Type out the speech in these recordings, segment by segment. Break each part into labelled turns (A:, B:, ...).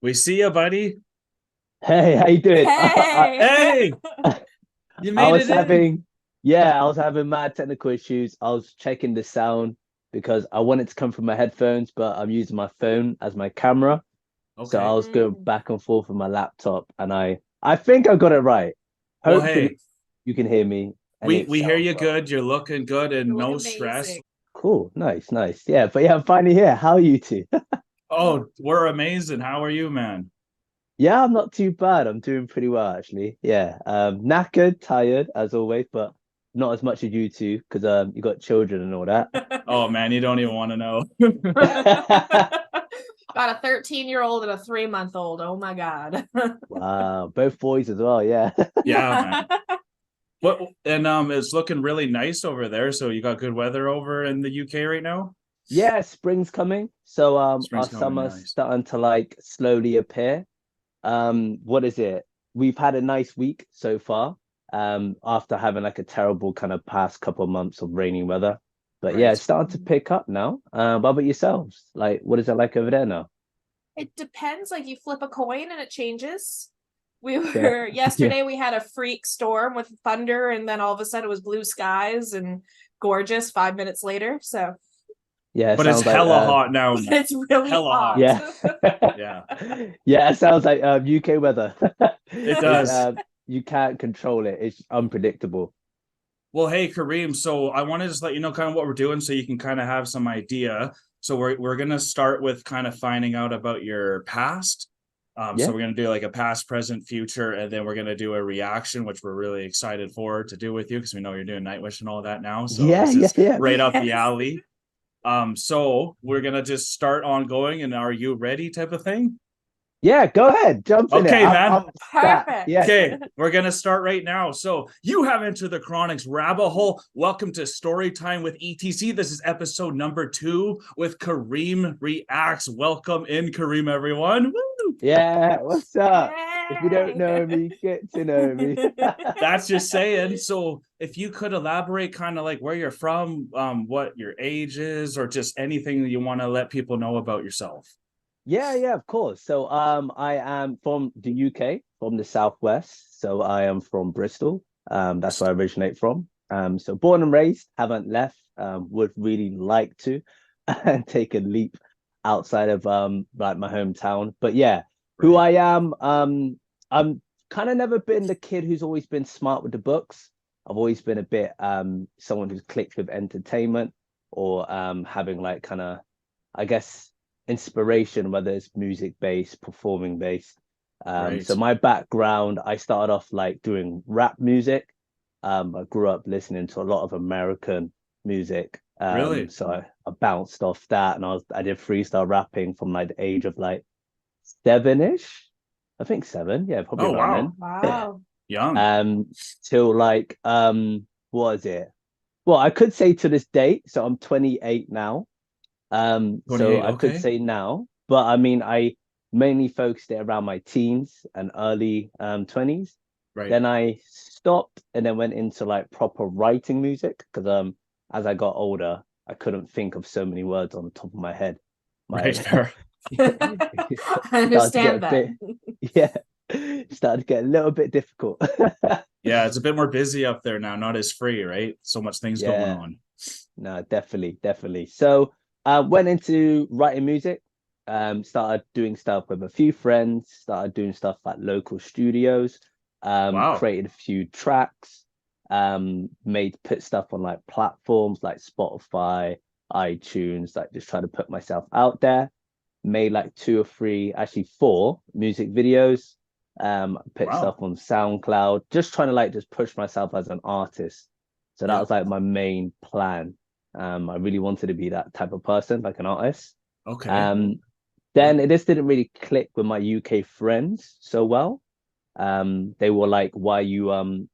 A: We see you, buddy.
B: Hey, how you doing?
C: Hey.
A: Hey, you
B: I
A: made
B: was
A: it in.
B: having, yeah, I was having mad technical issues. I was checking the sound because I wanted to come from my headphones, but I'm using my phone as my camera. So I
A: Okay.
B: was going
C: Mm.
B: back and forth with my laptop, and I think I got it right.
A: Well,
B: Hopefully,
A: hey,
B: you can hear me and
A: we
B: it
A: we hear
B: sounds
A: you
B: well.
A: good. You're looking good and
C: You look
A: no stress.
C: amazing.
B: Cool, nice, nice. Yeah, but yeah, I'm finally here. How are you two?
A: Oh, we're amazing. How are you, man?
B: Yeah, I'm not too bad. I'm doing pretty well actually. Yeah, knackered, tired as always, but not as much as you two because you got children and all that.
A: Oh man, you don't even want to know.
C: Got a 13-year-old and a 3-month-old. Oh my God.
B: Wow, both boys as well. Yeah,
A: Yeah, man. What and it's looking really nice over there. So you got good weather over in the UK right now?
B: yeah. Spring's coming, so our
A: Spring's coming,
B: summer's
A: nice.
B: starting to like slowly appear. What is it? We've had a nice week so far. After having like a terrible kind of past couple of months of rainy weather, but yeah,
A: Right.
B: it's starting to pick up now. What about yourselves? Like, what is it like over there now?
C: It depends. Like you flip a coin and it changes. We
B: Yeah,
C: were
B: yeah,
C: yesterday we had a freak storm with thunder, and then all of a sudden it was blue skies and gorgeous 5 minutes later. So
B: yeah. It
A: But it's
B: sounds like
A: hella hot now,
C: but
A: man.
C: it's really
A: Hella hot.
C: hot.
B: yeah.
A: Yeah,
B: Yeah, it sounds like UK weather.
A: it
B: It's
A: does.
B: you can't control it. It's unpredictable.
A: Well, hey, Kareem. So I want to just let you know kind of what we're doing so you can kind of have some idea. So we're gonna start with kind of finding out about your past. So
B: Yeah,
A: we're gonna do like a past, present, future, and then we're gonna do a reaction, which we're really excited for to do with you because we know you're doing Nightwish and all that now. So
B: yeah,
A: this
B: yeah,
A: is
B: yeah.
A: right up the
C: Yes.
A: alley. So we're gonna just start on going, and are you ready? Type of thing.
B: Yeah, go ahead, jump in it.
A: Okay, man.
B: I'm stat.
C: Perfect.
B: Yeah,
A: Okay, we're gonna start right now. So you have entered the Chronics rabbit hole. Welcome to Storytime with ETC. This is episode number 2 with Kaireem Reacts. Welcome in, Kaireem, everyone. Woo!
B: yeah. What's up? If you don't
C: Yay.
B: know me, get to know me.
A: That's just saying. So if you could elaborate kind of like where you're from, what your age is, or just anything that you want to let people know about yourself.
B: Yeah, yeah, of course. So I am from the UK, from the Southwest. So I am from Bristol. That's where I originate from. So born and raised, haven't left. Would really like to and take a leap outside of like my hometown. But yeah, who
A: Right.
B: I am, I'm kind of never been the kid who's always been smart with the books. I've always been a bit someone who's clicked with entertainment or having like kind of I guess inspiration, whether it's music based, performing based. So
A: Right.
B: my background, I started off like doing rap music. I grew up listening to a lot of American music.
A: Really?
B: So I bounced off that and I did freestyle rapping from like the age of like seven-ish. I think seven, yeah, probably
A: Oh,
B: around
A: wow.
B: then.
C: Wow.
A: Young.
B: Um, till like what is it? Well, I could say to this date, so I'm 28 now. So
A: 28.
B: I could
A: Okay.
B: say now, but I mean, I mainly focused it around my teens and early 20s.
A: Right.
B: Then I stopped and then went into like proper writing music because as I got older, I couldn't think of so many words on the top of my head.
A: Right.
B: My
A: Fair.
C: I
B: started to get a
C: understand that.
B: bit, yeah, started to get a little bit difficult.
A: Yeah, it's a bit more busy up there now, not as free, right? So much things going
B: Yeah,
A: on.
B: no, definitely, definitely. So I went into writing music, started doing stuff with a few friends, started doing stuff at local studios,
A: Wow.
B: created a few tracks, made put stuff on like platforms like Spotify, iTunes, like just trying to put myself out there. Made like two or three, actually four music videos. Put stuff
A: Wow.
B: on SoundCloud, just trying to like just push myself as an artist. So that
A: Yeah.
B: was like my main plan. I really wanted to be that type of person, like an artist.
A: Okay.
B: Um,
A: Yeah.
B: then it just didn't really click with my UK friends so well. They were like, "Why are you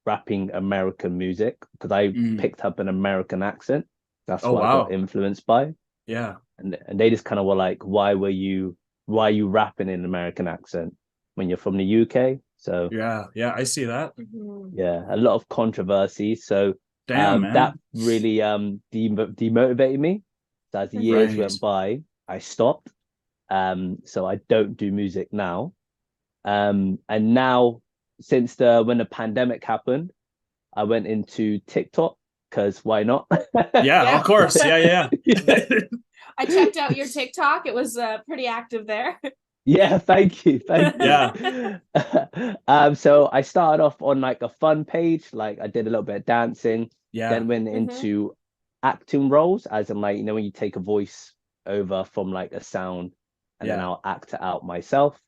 B: rapping American music?" Because I
A: Mm.
B: picked up an American accent. That's
A: Oh,
B: what I got
A: wow.
B: influenced by,
A: Yeah.
B: and they just kind of were like, why are you rapping in an American accent when you're from the UK?" So
A: Yeah. Yeah. I see that.
C: Mhm.
B: yeah, a lot of controversy. So
A: Damn,
B: that
A: man.
B: really demotivated me. So as the years went
A: Right.
B: by, I stopped. So I don't do music now. And now, since when the pandemic happened, I went into TikTok because why not?
A: Yeah,
C: Yeah.
A: of course. Yeah.
C: I checked out your TikTok. It was pretty active there.
B: Yeah, thank you, thank you.
A: Yeah.
B: So I started off on like a fun page, like I did a little bit of dancing,
A: Yeah.
B: then went into acting roles, as in like, you know, when you take a voice over from like a sound and then
A: Yeah.
B: I'll act it out myself.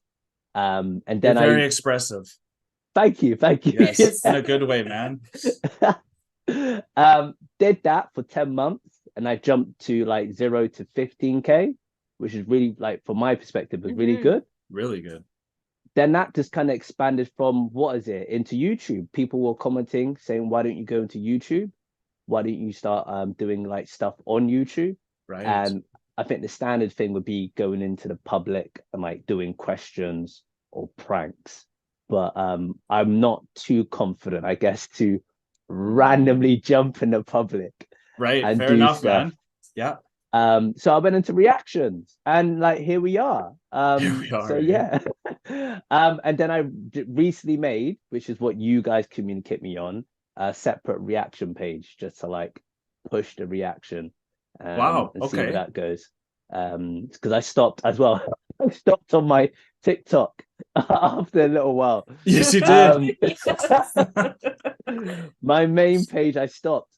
B: And
A: You're
B: then
A: very expressive.
B: thank you, thank you.
A: Yes, in a good way, man.
B: Did that for 10 months and I jumped to like 0 to 15K, which is really like, from my perspective, was really good.
A: Really good.
B: Then that just kind of expanded from, what is it, into YouTube. People were commenting saying, why don't you go into YouTube? Why don't you start doing like stuff on YouTube?
A: Right.
B: And I think the standard thing would be going into the public and like doing questions or pranks. But I'm not too confident, I guess, to randomly jump in the public
A: Right.
B: and
A: Fair
B: do
A: enough,
B: stuff.
A: man. Yeah.
B: So I went into reactions and like here we are.
A: Here we are,
B: So
A: eh?
B: yeah. And then I recently made, which is what you guys communicate me on, a separate reaction page just to like push the reaction
A: Wow.
B: and see where
A: Okay.
B: that goes. Because I stopped as well. I stopped on my TikTok after a little while.
A: Yes, you did.
B: My main page I stopped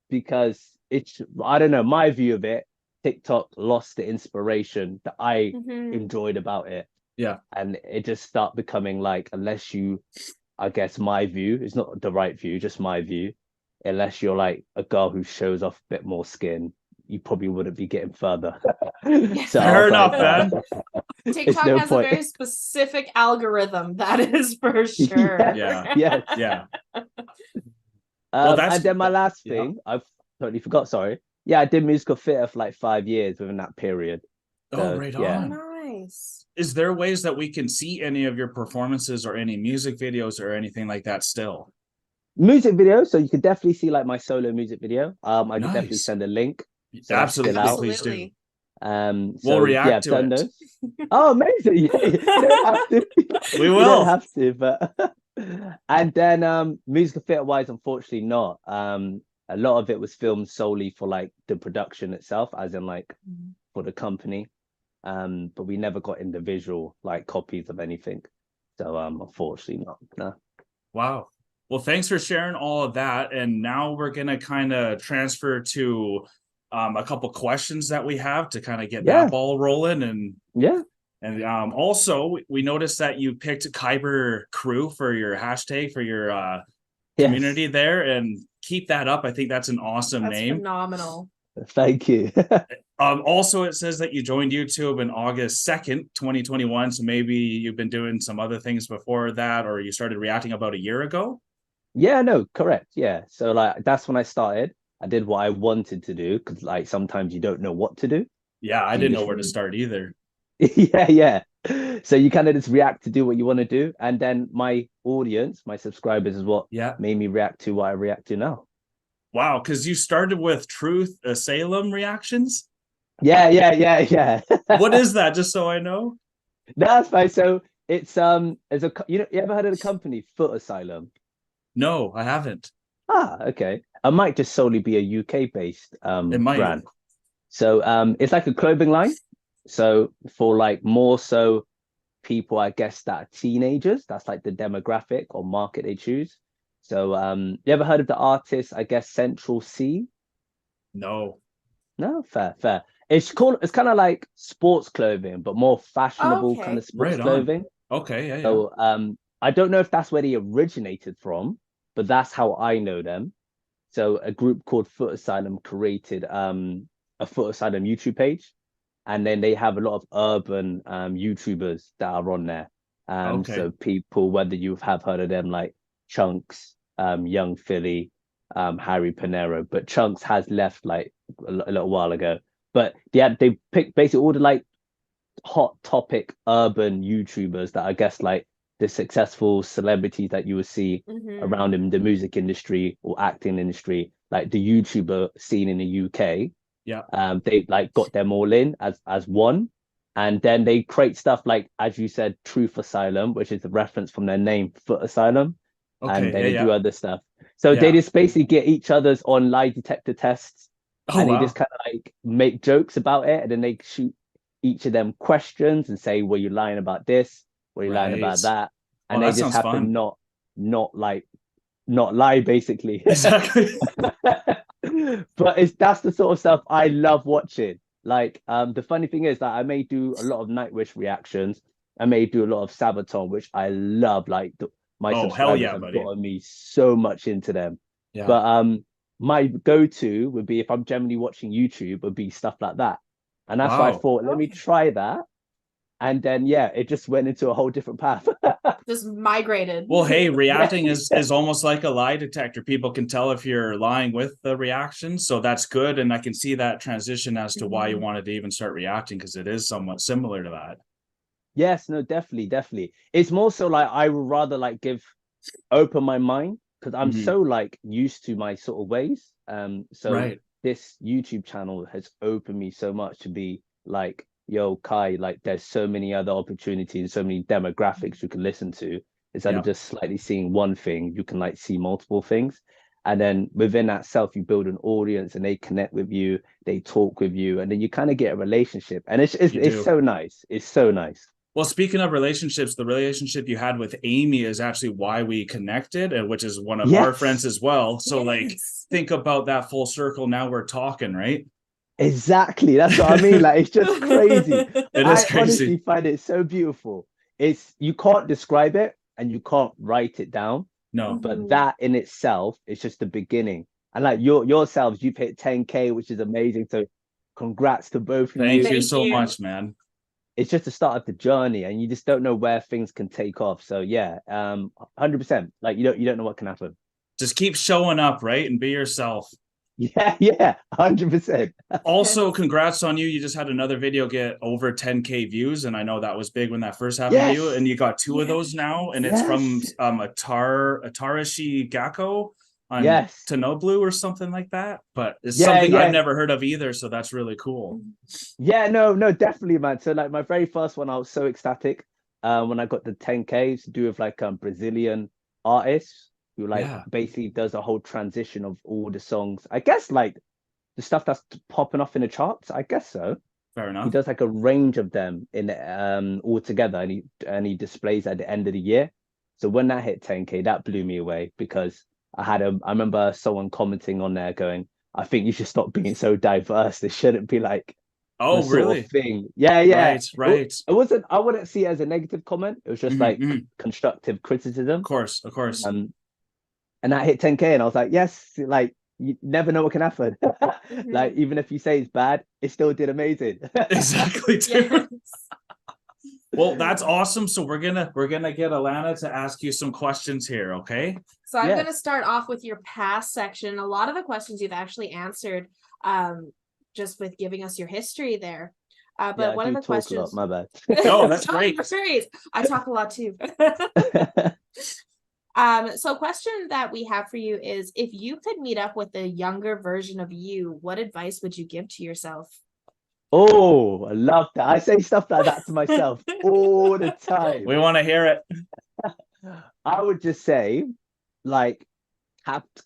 B: because it's, I don't know, my view of it, TikTok lost the inspiration that I enjoyed about it.
A: Yeah.
B: And it just started becoming like, unless you, I guess my view is not the right view, just my view, unless you're like a girl who shows off a bit more skin, you probably wouldn't be getting further. So
A: Fair enough,
B: like,
A: man.
C: TikTok
B: no
C: has
B: point.
C: a very specific algorithm, that is for sure.
A: Yeah. Yeah. Well, that's
B: And then my last
A: yeah.
B: thing, I've totally forgot, sorry. Yeah, I did musical theatre for like 5 years within that period.
A: Oh,
B: So,
A: right
B: yeah.
A: on.
C: Nice.
A: Is there ways that we can see any of your performances or any music videos or anything like that still?
B: Music video, so you could definitely see like my solo music video. I could definitely
A: Nice.
B: send a link. So that's still
A: Absolutely,
B: out.
A: please do.
C: Absolutely.
B: So
A: We'll react
B: yeah, I've
A: to
B: done
A: it.
B: those. Oh, amazing. Yeah, you don't have to.
A: We
B: You
A: will.
B: don't have to, but and then musical theatre wise, unfortunately not. A lot of it was filmed solely for like the production itself, as in like for the company. But we never got individual like copies of anything. So unfortunately not. No.
A: Wow. Well, thanks for sharing all of that. And now we're gonna kind of transfer to a couple questions that we have to kind of get that ball rolling. And also we noticed that you picked Kaiber Crew for your hashtag for your community there, and keep that up. I think that's an awesome name.
C: Phenomenal.
B: Thank you.
A: Also, it says that you joined YouTube in August 2nd, 2021. So maybe you've been doing some other things before that, or you started reacting about a year ago.
B: Yeah, no, correct. Yeah. So like that's when I started. I did what I wanted to do because like sometimes you don't know what to do.
A: Yeah, I
B: So you
A: didn't know
B: just
A: where to start either.
B: yeah. So you kind of just react to do what you want to do. And then my audience, my subscribers is what made me react to what I react to now.
A: Wow, because you started with Truth Salem reactions.
B: Yeah.
A: What is that? Just so I know.
B: That's fine. So it's as a you ever heard of the company Foot Asylum?
A: No, I haven't.
B: Ah, okay. It might just solely be a UK based
A: It might.
B: brand. So it's like a clothing line. So for like more so people, I guess, that are teenagers, that's like the demographic or market they choose. So you ever heard of the artist, I guess, Central C?
A: No.
B: No, fair. It's kind of like sports clothing, but more fashionable kind of sports clothing.
A: Okay, yeah.
B: So I don't know if that's where they originated from, but that's how I know them. So a group called Foot Asylum created a Foot Asylum YouTube page, and then they have a lot of urban YouTubers that are on there. So people, whether you have heard of them, like Chunks, Young Philly, Harry Panero, but Chunks has left like a little while ago. But they picked basically all the like hot topic urban YouTubers that I guess like the successful celebrities that you would see around in the music industry or acting industry, like the YouTuber scene in the UK.
A: Yeah.
B: They like got them all in as one. And then they create stuff like, as you said, Truth Asylum, which is the reference from their name, Foot Asylum. And
A: Okay,
B: then
A: yeah,
B: they do
A: yeah.
B: other stuff. So they
A: Yeah.
B: just basically get each other's on lie detector tests,
A: Oh
B: and they
A: wow.
B: just kind of like make jokes about it, and then they shoot each of them questions and say, "Were you lying about this? Were you lying
A: Right.
B: about that?"
A: Oh,
B: And they
A: that
B: just
A: sounds
B: have to
A: fun.
B: not lie basically.
A: Exactly.
B: But that's the sort of stuff I love watching. Like, the funny thing is that I may do a lot of Nightwish reactions. I may do a lot of Sabaton, which I love. Like, my
A: Oh, hell
B: subscribers
A: yeah,
B: have
A: buddy.
B: gotten me so much into them.
A: Yeah.
B: But my go-to would be, if I'm generally watching YouTube, would be stuff like that. And that's why I
A: Wow.
B: thought, let me try that. And then yeah, it just went into a whole different path.
C: Just migrated.
A: Well, hey,
B: Yeah,
A: reacting is almost like a lie detector. People can tell if you're lying with the reaction, so that's good. And I can see that transition as to why you wanted to even start reacting, because it is somewhat similar to that.
B: yes, no, definitely, definitely. It's more so like I would rather like open my mind, because I'm
A: Mhm.
B: so like used to my sort of ways. So
A: Right.
B: this YouTube channel has opened me so much to be like, yo, Kai, like there's so many other opportunities, so many demographics you can listen to. Instead
A: Yeah.
B: of just slightly seeing one thing, you can like see multiple things. And then within that self, you build an audience and they connect with you, they talk with you, and then you kind of get a relationship. And
A: You
B: it's
A: do.
B: so nice. It's so nice.
A: Well, speaking of relationships, the relationship you had with Amy is actually why we connected, and which is one of our friends
B: Yes.
A: as well. So, like,
C: Yes.
A: think about that full circle. Now we're talking, right?
B: Exactly. That's what I mean. Like, it's just crazy.
A: It is
B: I
A: crazy.
B: honestly find it so beautiful. It's, you can't describe it and you can't write it down,
A: No,
B: but
C: Mhm.
B: that in itself is just the beginning. And like yourselves, you've hit 10K, which is amazing. So congrats to both of
A: thank
B: you.
A: you
C: Thank
A: so
C: you.
A: much, man.
B: It's just the start of the journey, and you just don't know where things can take off. So yeah, 100%. Like you don't know what can happen.
A: Just keep showing up, right? And be yourself.
B: Yeah, yeah, 100%.
A: Also, congrats on you. You just had another video get over 10K views, and I know that was big when that first happened to you.
B: Yes,
A: And you got two of
C: Yes.
A: those now, and it's from
B: yes,
A: Atarashi Gakko on
B: yes.
A: Tenoblu or something like that. But it's
B: Yeah,
A: something I've
B: yeah.
A: never heard of either, so that's really cool.
B: Yeah, no, no, definitely, man. So like my very first one, I was so ecstatic when I got the 10K to do with like Brazilian artists who like
A: Yeah,
B: basically does a whole transition of all the songs. I guess like the stuff that's popping off in the charts. I guess so.
A: fair
B: He
A: enough.
B: does like a range of them in all together, and he displays at the end of the year. So when that hit 10K, that blew me away, because I remember someone commenting on there going, I think you should stop being so diverse. This shouldn't be like the
A: Oh,
B: sort of
A: really?
B: thing. Yeah, yeah.
A: Right, right.
B: It wasn't, I wouldn't see it as a negative comment. It was just
A: Mhm,
B: like
A: mhm.
B: constructive
A: Of
B: criticism.
A: course, of course.
B: Um, and that hit 10K, and I was like, yes, like you never know what can happen. Like
C: Mhm.
B: even if you say it's bad, it still did amazing.
A: Exactly,
C: Yes.
A: too. Well, that's awesome. So we're gonna get Alanna to ask you some questions here, okay?
C: So I'm going to
B: Yes.
C: start off with your past section. A lot of the questions you've actually answered, just with giving us your history there.
B: Yeah,
C: But
B: I
C: one of
B: do
C: the
B: talk a lot,
C: questions,
B: my bad.
A: No, that's
C: oh,
A: great.
C: no worries. I talk a lot too. So a question that we have for you is, if you could meet up with a younger version of you, what advice would you give to yourself?
B: Oh, I love that. I say stuff like that to myself all the time.
A: We want to hear it.
B: I would just say, like,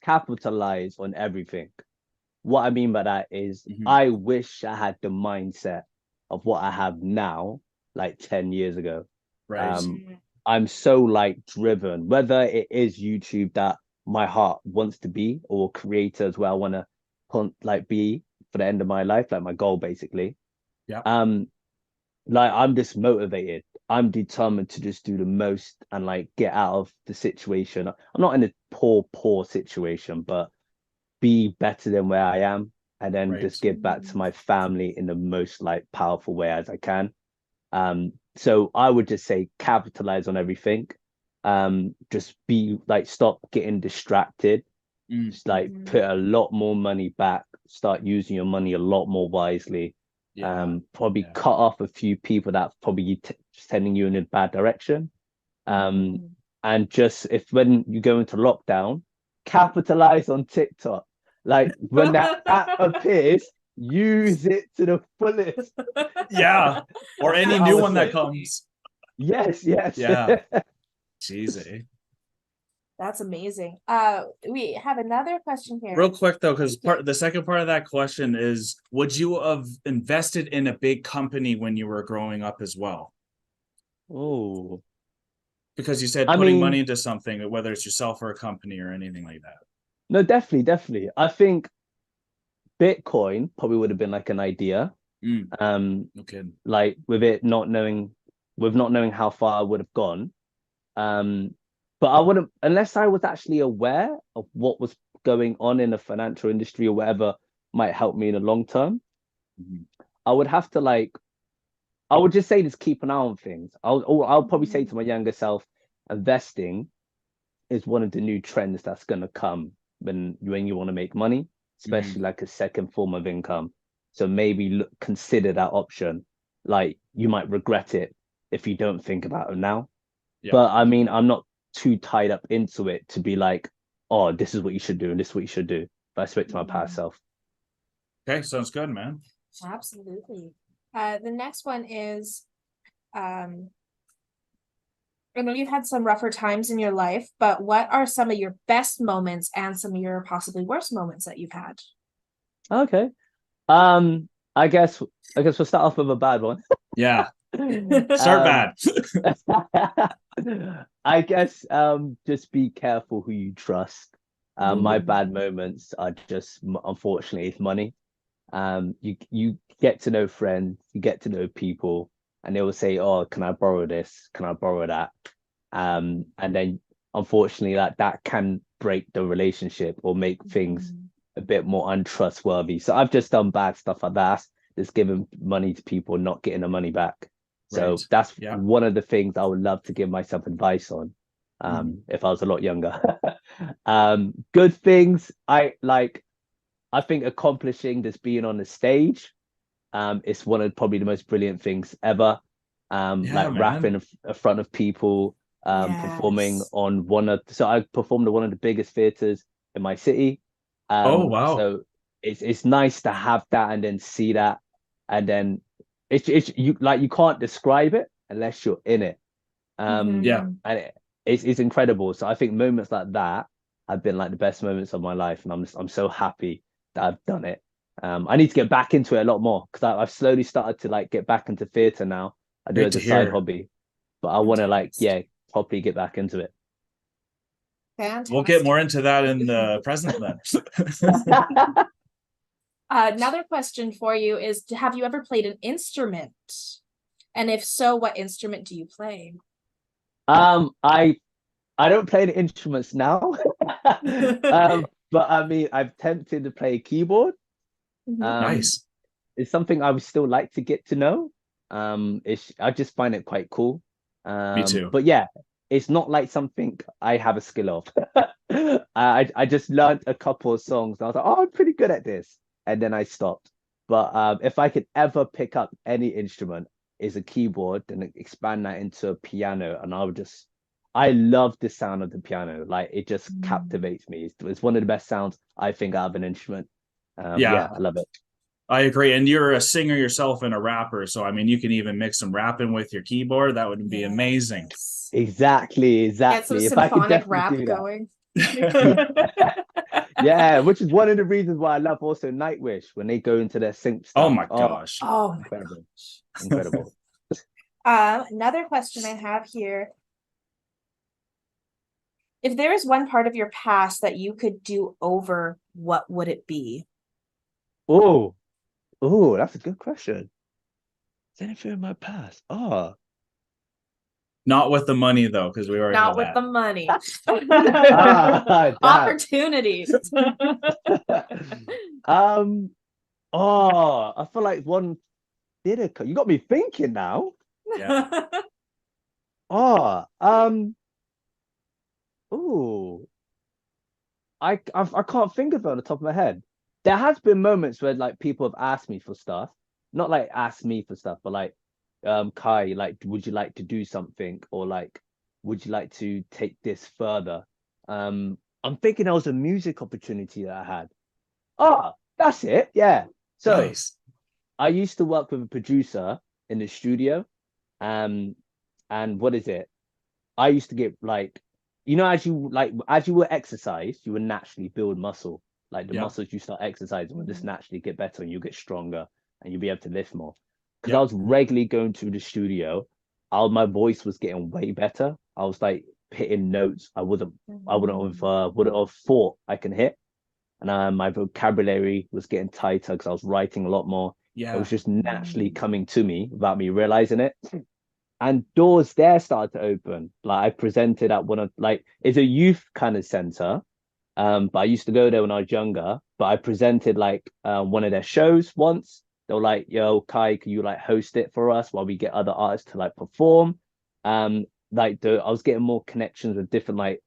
B: capitalize on everything. What I mean by that is,
A: Mhm.
B: I wish I had the mindset of what I have now, like 10 years ago.
A: Right.
B: Um, I'm so like driven, whether it is YouTube that my heart wants to be, or creators where I want to like be for the end of my life, like my goal basically.
A: Yeah.
B: Um, like I'm just motivated. I'm determined to just do the most and like get out of the situation. I'm not in a poor situation, but be better than where I am, and then
A: Right.
B: just give back to my family in the most like powerful way as I can. So I would just say capitalize on everything. Just be like, stop getting distracted.
A: Mm.
B: Just like put a lot more money back, start using your money a lot more wisely.
A: Yeah.
B: Probably
A: Yeah.
B: cut off a few people that probably sending you in a bad direction. Um,
C: Mhm.
B: and just, if when you go into lockdown, capitalize on TikTok. Like when that app appears, use it to the fullest.
A: Yeah. Or
B: That's
A: any
B: what I
A: new
B: would
A: one that
B: say.
A: comes.
B: Yes, yes.
A: Yeah. Jeez, eh?
C: That's amazing. We have another question here.
A: Real quick though, because the second part of that question is, would you have invested in a big company when you were growing up as well?
B: Oh,
A: Because you said
B: I
A: putting
B: mean,
A: money into something, whether it's yourself or a company or anything like that.
B: no, definitely, definitely. I think Bitcoin probably would have been like an idea.
A: No kidding.
B: Like with not knowing how far I would have gone. But I wouldn't, unless I was actually aware of what was going on in the financial industry or whatever might help me in the long term.
A: Mhm.
B: I would have to I would just say just keep an eye on things. I'll probably say to my younger self, investing is one of the new trends that's gonna come when you want to make money, especially like a second form of income. So maybe consider that option. Like you might regret it if you don't think about it now.
A: Yeah.
B: But I mean, I'm not too tied up into it to be like, oh, this is what you should do and this is what you should do. If I speak to my past self.
A: Okay, sounds good, man.
C: Absolutely. The next one is, I know you've had some rougher times in your life, but what are some of your best moments and some of your possibly worst moments that you've had?
B: Okay. Um, I guess we'll start off with a bad one.
A: Yeah. Start
B: Um,
A: bad.
B: I guess just be careful who you trust. My bad moments are just unfortunately it's money. You get to know friends, you get to know people, and they will say, "Oh, can I borrow this? Can I borrow that?" And then unfortunately, that can break the relationship or make things a bit more untrustworthy. So I've just done bad stuff like that, just giving money to people, not getting the money back. So
A: Right.
B: that's
A: Yeah.
B: one of the things I would love to give myself advice on, if I was a lot younger. Good things I think accomplishing this being on the stage, it's one of probably the most brilliant things ever.
A: Yeah,
B: Like
A: man.
B: rapping in front of people, performing
C: Yes.
B: on so I performed at one of the biggest theaters in my city.
A: Oh, wow.
B: So it's nice to have that and then see that, and then it's you like you can't describe it unless you're in it.
A: Yeah.
B: And it's incredible. So I think moments like that have been like the best moments of my life, and I'm so happy that I've done it. I need to get back into it a lot more because I've slowly started to like get back into theatre now. I do it
A: Great
B: as
A: to
B: a side
A: hear.
B: hobby, but I want to
C: Fantastic.
B: properly get back into it.
A: We'll get more
C: Fantastic.
A: into that in the present then.
C: Another question for you is, have you ever played an instrument? And if so, what instrument do you play?
B: I don't play the instruments now, but I mean I've tempted to play keyboard. Um,
A: Nice.
B: it's something I would still like to get to know. I just find it quite cool.
A: Me too.
B: But yeah, it's not like something I have a skill of. I just learned a couple of songs and I was like, oh, I'm pretty good at this, and then I stopped. But if I could ever pick up any instrument, is a keyboard, then expand that into a piano, and I love the sound of the piano. Like it just captivates me. It's one of the best sounds I think out of an instrument.
A: Yeah,
B: Yeah, I love it.
A: I agree. And you're a singer yourself and a rapper. So, I mean, you can even mix some rapping with your keyboard. That would be amazing.
B: Exactly,
C: Get some
B: exactly. If I could
C: symphonic
B: definitely
C: rap
B: do that.
C: going.
B: Yeah, which is one of the reasons why I love also Nightwish when they go into their synth
A: Oh
B: stuff.
A: my
B: Oh,
A: gosh.
C: Oh my
B: incredible,
C: gosh.
B: incredible.
C: Another question I have here. If there is one part of your past that you could do over, what would it be?
B: Oh, oh, that's a good question. Is anything in my past? Oh,
A: Not with the money, though, because we already know
C: Not with
A: that.
C: the money.
B: damn.
C: Opportunities.
B: Um, oh, I feel like one did occur. You got me thinking now.
A: Yeah.
B: Oh, oh, I can't think of it on the top of my head. There has been moments where like people have asked me for stuff, not like asked me for stuff, but like, Kai, like, would you like to do something, or like, would you like to take this further? I'm thinking there was a music opportunity that I had. Oh, that's it. Yeah. So
A: Nice.
B: I used to work with a producer in the studio. And what is it? I used to get like, as you will exercise, you will naturally build muscle. Like the
A: Yep.
B: muscles you start exercising will just naturally get better and you get stronger and you'll be able to lift more. Because I
A: Yep.
B: was regularly going to the studio, my voice was getting way better. I was like hitting notes I wouldn't have thought I can hit. And my vocabulary was getting tighter because I was writing a lot more. It
A: Yeah.
B: was just naturally coming to me without me realizing it. And doors there started to open. Like I presented at one of it's a youth kind of center. But I used to go there when I was younger. But I presented one of their shows once. They were like, "Yo, Kai, can you like host it for us while we get other artists to like perform?" I was getting more connections with different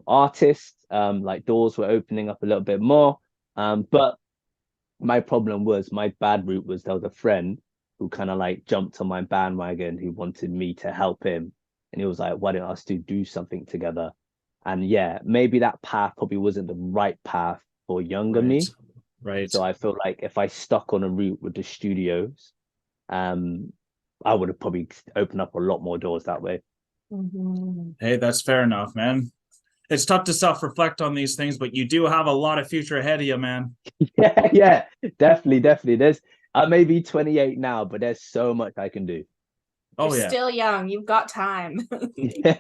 B: artists. Like doors were opening up a little bit more. But my problem was my bad route was there was a friend who kind of like jumped on my bandwagon who wanted me to help him. And he was like, why don't us two do something together? And yeah, maybe that path probably wasn't the right path for younger
A: Right.
B: me.
A: Right.
B: So I feel like if I stuck on a route with the studios, I would have probably opened up a lot more doors that way.
A: Hey, that's fair enough, man. It's tough to self-reflect on these things, but you do have a lot of future ahead of you, man.
B: Yeah, definitely. There's I may be 28 now, but there's so much I can do.
A: Oh
C: You're
A: yeah.
C: still young. You've got time.
B: Yeah.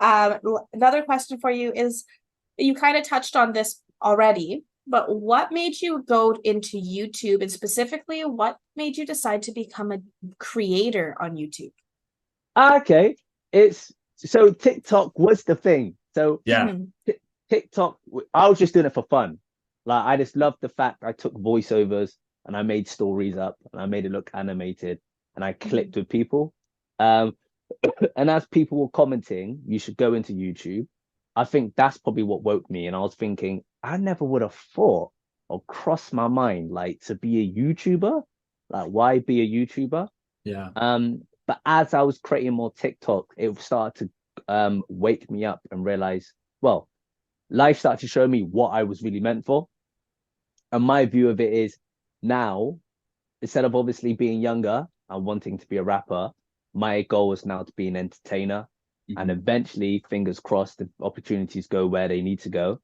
C: Another question for you is, you kind of touched on this already, but what made you go into YouTube, and specifically, what made you decide to become a creator on YouTube?
B: Okay. So TikTok was the thing. So
A: Yeah.
B: TikTok, I was just doing it for fun. Like I just loved the fact I took voiceovers and I made stories up and I made it look animated and I clicked with people. Um, and as people were commenting, you should go into YouTube. I think that's probably what woke me. And I was thinking, I never would have thought or crossed my mind like to be a YouTuber. Like, why be a YouTuber?
A: Yeah.
B: But as I was creating more TikTok, it started to wake me up and realize, well, life started to show me what I was really meant for. And my view of it is now, instead of obviously being younger and wanting to be a rapper, my goal is now to be an entertainer. And eventually, fingers crossed, the opportunities go where they need to go.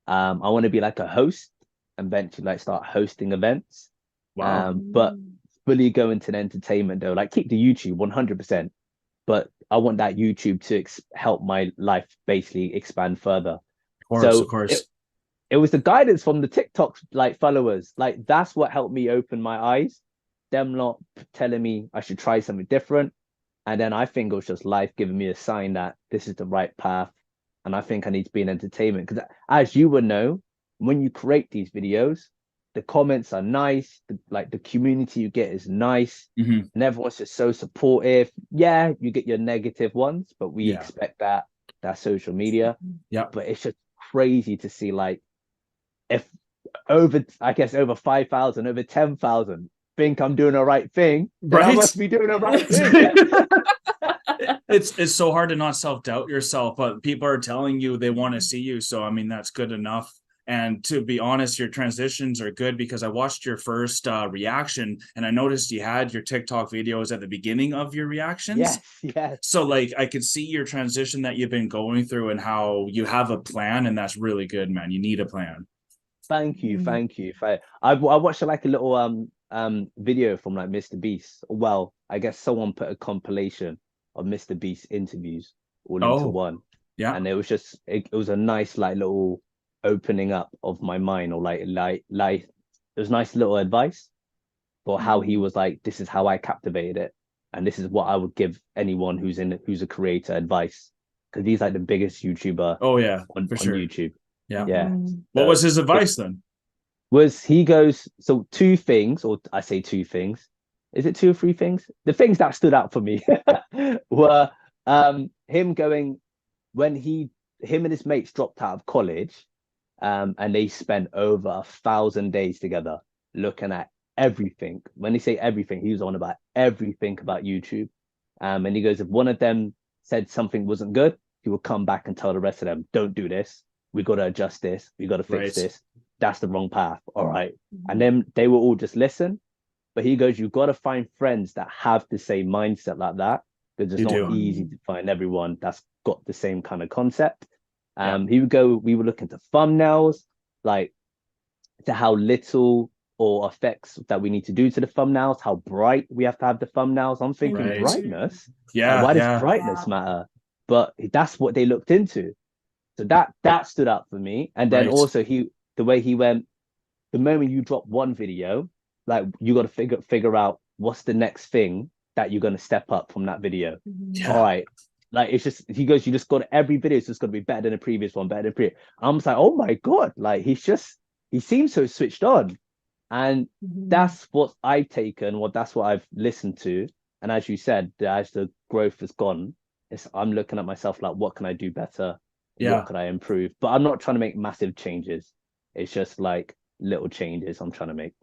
B: I want to be like a host, and eventually like start hosting events.
A: Wow.
B: But fully go into the entertainment though, like keep the YouTube 100%. But I want that YouTube to help my life basically expand further.
A: Of course.
B: It was the guidance from the TikTok like followers. Like that's what helped me open my eyes. Them not telling me I should try something different. And then I think it was just life giving me a sign that this is the right path. And I think I need to be in entertainment. Because as you would know, when you create these videos, the comments are nice. The community you get is nice. And everyone's just so supportive. Yeah, you get your negative ones, but we expect that. That's social media.
A: Yeah.
B: But it's just crazy to see like if over 5,000, over 10,000 think I'm doing the right thing, then I must be doing the right thing.
A: It's so hard to not self-doubt yourself, but people are telling you they want to see you. So, I mean, that's good enough. And to be honest, your transitions are good because I watched your first reaction and I noticed you had your TikTok videos at the beginning of your reactions.
B: Yes.
A: So like I could see your transition that you've been going through and how you have a plan, and that's really good, man. You need a plan.
B: Thank you. I watched like a little video from like Mr. Beast. Well, I guess someone put a compilation of Mr. Beast interviews all into one.
A: Yeah.
B: And it was just it was a nice like little opening up of my mind, or like it was nice little advice for how he was like, this is how I captivated it, and this is what I would give anyone who's a creator advice, because he's like the biggest YouTuber on YouTube.
A: Yeah. What was his advice then?
B: He goes, so two things, or I say two things, is it two or three things? The things that stood out for me were him going, when him and his mates dropped out of college, and they spent over 1,000 days together looking at everything. When they say everything, he was on about everything about YouTube. And he goes, if one of them said something wasn't good, he would come back and tell the rest of them, don't do this. We got to adjust this. We got to fix this. that's the wrong path. All right. And then they will all just listen. But he goes, you've got to find friends that have the same mindset like that, because it's not easy to find everyone that's got the same kind of concept. We would look into thumbnails, like to how little or effects that we need to do to the thumbnails, how bright we have to have the thumbnails. I'm thinking brightness.
A: Yeah.
B: Like, why does brightness matter? But that's what they looked into. So that stood out for me. And then also the way he went, the moment you drop one video, like you got to figure out what's the next thing that you're going to step up from that video. All right. Like, it's just, he goes, you just got every video, it's just got to be better than the previous one, better than the previous. I'm just like, oh my God, like he seems so switched on. And that's what I've taken, that's what I've listened to. And as you said, as the growth has gone, I'm looking at myself like, what can I do better? What could I improve? But I'm not trying to make massive changes. It's just like little changes I'm trying to make.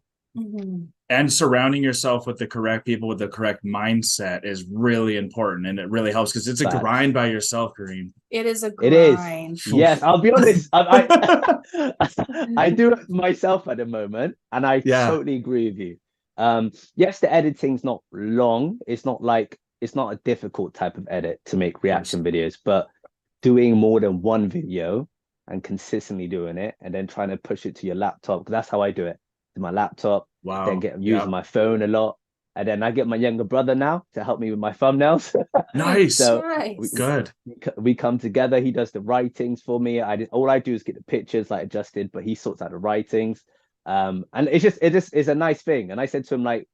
A: And surrounding yourself with the correct people with the correct mindset is really important, and it really helps, because it's a grind by yourself, Kaireem.
C: It is a grind.
B: It is. Yes, I'll be honest. I do it myself at the moment, and I totally agree with you. Yes, the editing's not long. It's not a difficult type of edit to make reaction videos, but doing more than one video and consistently doing it, and then trying to push it to your laptop, because that's how I do it. To my laptop, then using my phone a lot, and then I get my younger brother now to help me with my thumbnails.
A: Nice.
B: So
A: good.
B: We come together. He does the writings for me. All I do is get the pictures like adjusted, but he sorts out the writings. And it's a nice thing. And I said to him, like,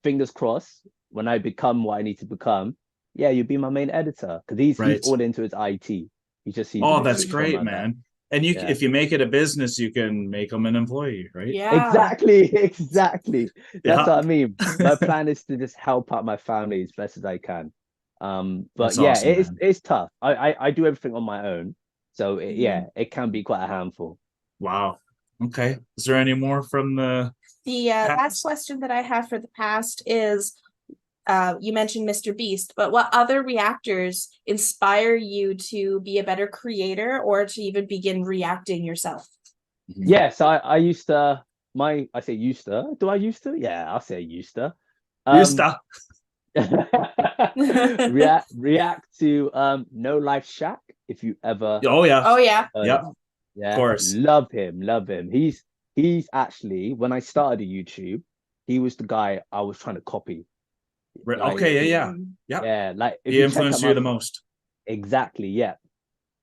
B: fingers crossed, when I become what I need to become, you'll be my main editor, because he's all into his IT. He just sees.
A: Oh, that's great, man. And if you make it a business, you can make them an employee, right?
C: Yeah,
B: exactly. That's what I mean. My plan is to just help out my family as best as I can. But
A: that's awesome,
B: it's tough. I do everything on my own, so it can be quite a handful.
A: Wow. Okay. Is there any more from the
C: last question that I have for the past is, you mentioned Mr. Beast, but what other reactors inspire you to be a better creator, or to even begin reacting yourself?
B: Yes, I used to. I say used to. Do I used to? Yeah, I'll say used to. React to No Life Shack, if you ever.
C: Oh yeah.
A: Yeah.
B: Of
A: course.
B: Love him. He's actually, when I started YouTube, he was the guy I was trying to copy.
A: Like,
B: like
A: he influenced you the most.
B: Exactly. Yeah.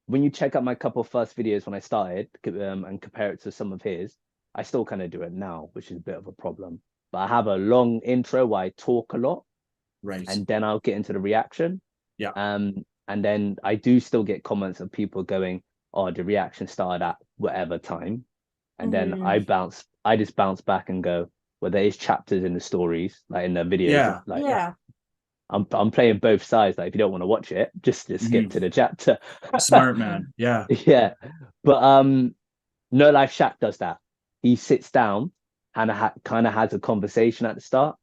B: When you check out my couple of first videos when I started, and compare it to some of his, I still kind of do it now, which is a bit of a problem. But I have a long intro where I talk a lot, and then I'll get into the reaction. And then I do still get comments of people going, "Oh, the reaction started at whatever time," and then I just bounce back and go, well, there is chapters in the stories, like in the videos. I'm playing both sides. Like, if you don't want to watch it, just skip to the chapter.
A: Smart man. Yeah.
B: But No Life Shack does that. He sits down and kind of has a conversation at the start.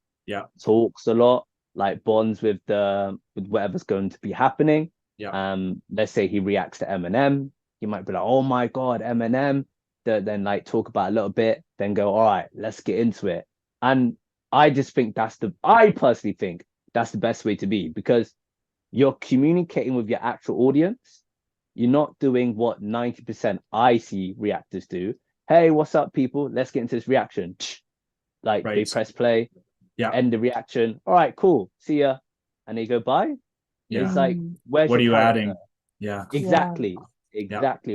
B: Talks a lot, like bonds with whatever's going to be happening. Let's say he reacts to Eminem. He might be like, "Oh my God, Eminem." Then like talk about a little bit, then go, "All right, let's get into it." And I just think I personally think that's the best way to be, because you're communicating with your actual audience. You're not doing what 90% I see reactors do. "Hey, what's up, people? Let's get into this reaction." Like they press play, end the reaction. "All right, cool, see ya," and they go bye. It's like, what are you adding? Exactly.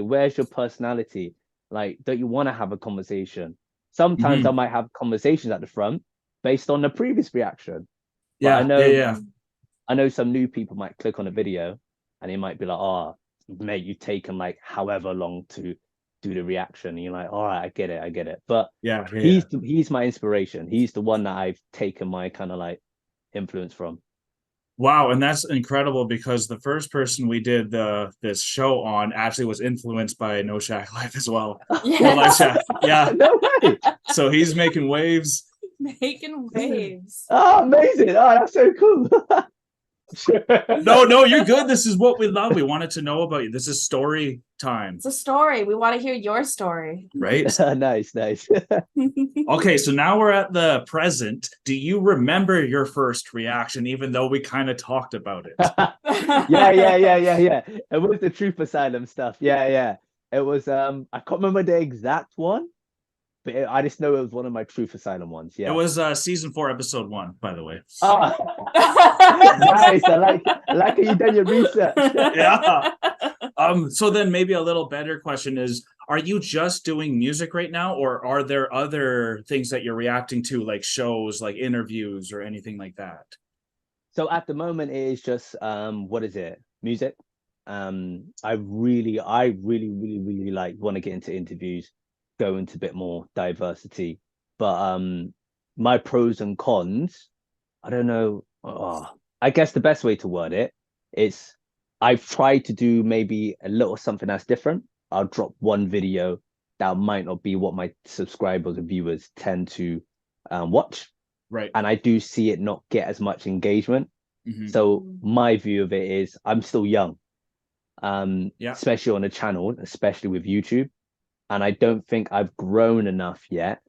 B: Where's your personality? Like, don't you want to have a conversation? Sometimes I might have conversations at the front based on the previous reaction. But I know some new people might click on a video and they might be like, "Oh, mate, you've taken like however long to do the reaction." And you're like, "All right, I get it." But he's my inspiration. He's the one that I've taken my kind of like influence from.
A: Wow, and that's incredible, because the first person we did this show on actually was influenced by No Shack Life as well. No Life Shack. Yeah.
B: No way.
A: So he's making waves.
C: Making waves.
B: Oh, amazing. Oh, that's so cool.
A: No, you're good. This is what we love. We wanted to know about you. This is time,
C: It's a story. We want to hear your story.
A: right?
B: Nice.
A: Okay, so now we're at the present. Do you remember your first reaction, even though we kind of talked about it?
B: Yeah. It was the Truth Asylum stuff. Yeah. It was I can't remember the exact one, but I just know it was one of my Truth Asylum ones.
A: It
B: Yeah.
A: was season 4, episode 1, by the way.
B: Oh, nice. I like how you done your research.
A: Yeah. So then maybe a little better question is, are you just doing music right now, or are there other things that you're reacting to, like shows, like interviews or anything like that?
B: So at the moment it is just what is it? Music. I really like want to get into interviews, go into a bit more diversity. But my pros and cons, I don't know. I guess the best way to word it is I've tried to do maybe a little something that's different. I'll drop one video that might not be what my subscribers and viewers tend to watch.
A: Right.
B: And I do see it not get as much engagement.
A: Mhm.
B: So my view of it is I'm still young,
A: Yeah.
B: especially on a channel, especially with YouTube. And I don't think I've grown enough yet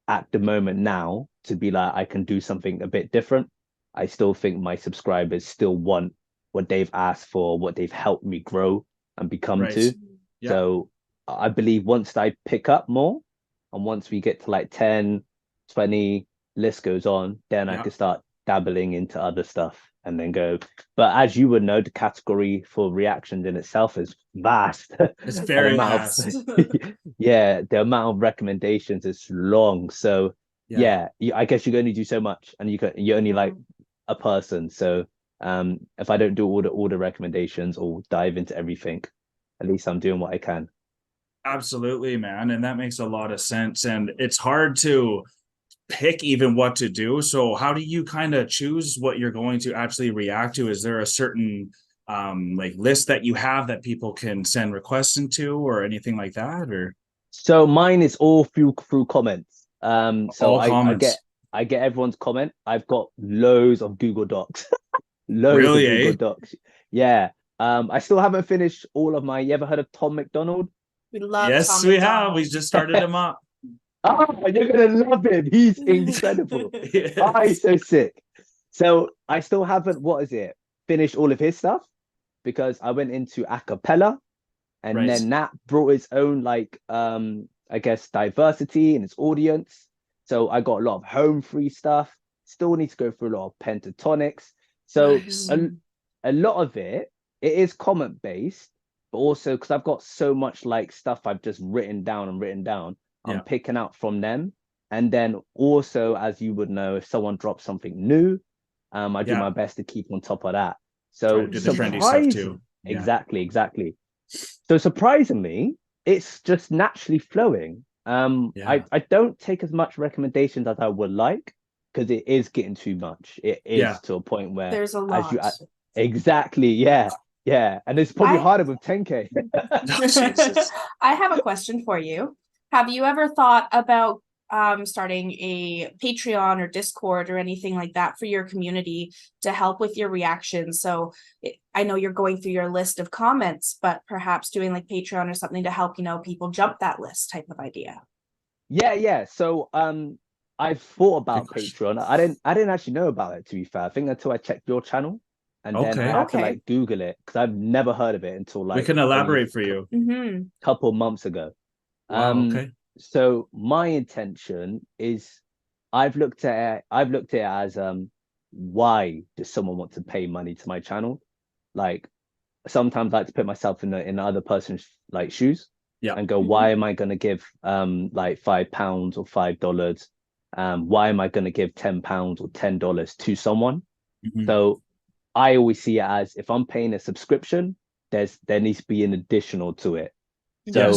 B: at the moment now to be like, I can do something a bit different. I still think my subscribers still want what they've asked for, what they've helped me grow and become
A: Right.
B: to.
A: Yeah.
B: So I believe once I pick up more and once we get to like 10, 20, list goes on, then I
A: Yeah.
B: can start dabbling into other stuff and then go. But as you would know, the category for reactions in itself is vast.
A: It's
B: And
A: very
B: the amount
A: vast.
B: yeah, the amount of recommendations is long. So yeah, I guess you can only do so much, and you're only like a person. So if I don't do all the recommendations or dive into everything, at least I'm doing what I can.
A: Absolutely, man. And that makes a lot of sense. And it's hard to pick even what to do. So how do you kind of choose what you're going to actually react to? Is there a certain like list that you have that people can send requests into or anything like that? Or
B: So mine is all through comments. So
A: all comments?
B: I get everyone's comment. I've got loads of Google Docs. Loads
A: Really,
B: of Google
A: eh?
B: Docs. Yeah. I still haven't finished all of my. You ever heard of Tom McDonald?
C: We love
A: Yes,
C: Tom
A: we have. We
C: McDonald.
A: just started him up.
B: Oh, you're gonna love him. He's incredible. Oh, he's so sick. So I still haven't, what is it, finished all of his stuff because I went into a cappella and
A: Right.
B: then that brought its own like I guess diversity in its audience. So I got a lot of home free stuff. Still need to go through a lot of pentatonics. So
A: Nice.
B: a lot of it is comment based, but also because I've got so much like stuff I've just written down, I'm picking out from them. And then also, as you would know, if someone drops something new, I do my best to keep on top of that.
A: Try
B: So
A: to do the trendy stuff too. Yeah.
B: Exactly. So surprisingly, it's just naturally flowing. I don't take as much recommendations as I would like because it is getting too much. It is to a point where
C: there's a lot.
B: Exactly, yeah. And it's probably harder with 10K.
A: Jesus.
C: I have a question for you. Have you ever thought about starting a Patreon or Discord or anything like that for your community to help with your reactions? So I know you're going through your list of comments, but perhaps doing like Patreon or something to help, people jump that list type of idea.
B: Yeah. So I've thought about Patreon. I didn't actually know about it, to be fair. I think until I checked your channel. And then I had to like Google it because I've never heard of it until like
A: we can elaborate for you.
B: A couple months ago.
A: Wow, okay.
B: So my intention is I've looked at it as why does someone want to pay money to my channel? Like sometimes I like to put myself in the other person's like shoes and go, why am I gonna give like £5 or $5? Why am I gonna give £10 or $10 to someone? So I always see it as if I'm paying a subscription, there needs to be an additional to it. So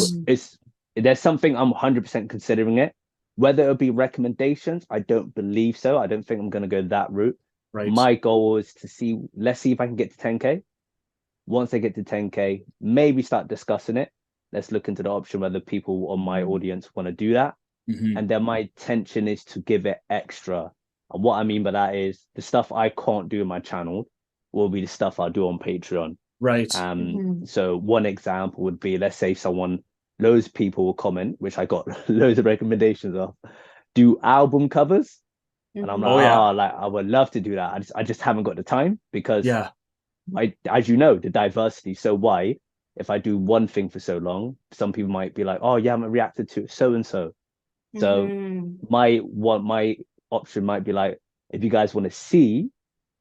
B: there's something I'm 100% considering it. Whether it'll be recommendations, I don't believe so. I don't think I'm going to go that route. Right. My goal is to let's see if I can get to 10K. Once I get to 10K, maybe start discussing it. Let's look into the option whether people on my audience want to do that. And then my intention is to give it extra. And what I mean by that is the stuff I can't do in my channel will be the stuff I'll do on Patreon.
A: Right.
B: So one example would be, let's say loads of people will comment, which I got loads of recommendations of, do album covers. And I'm like,
A: Oh yeah.
B: like I would love to do that. I just haven't got the time because
A: Yeah.
B: as you know, the diversity is so wide. If I do one thing for so long, some people might be like, oh, you haven't reacted to so and so. So my option might be like, if you guys want to see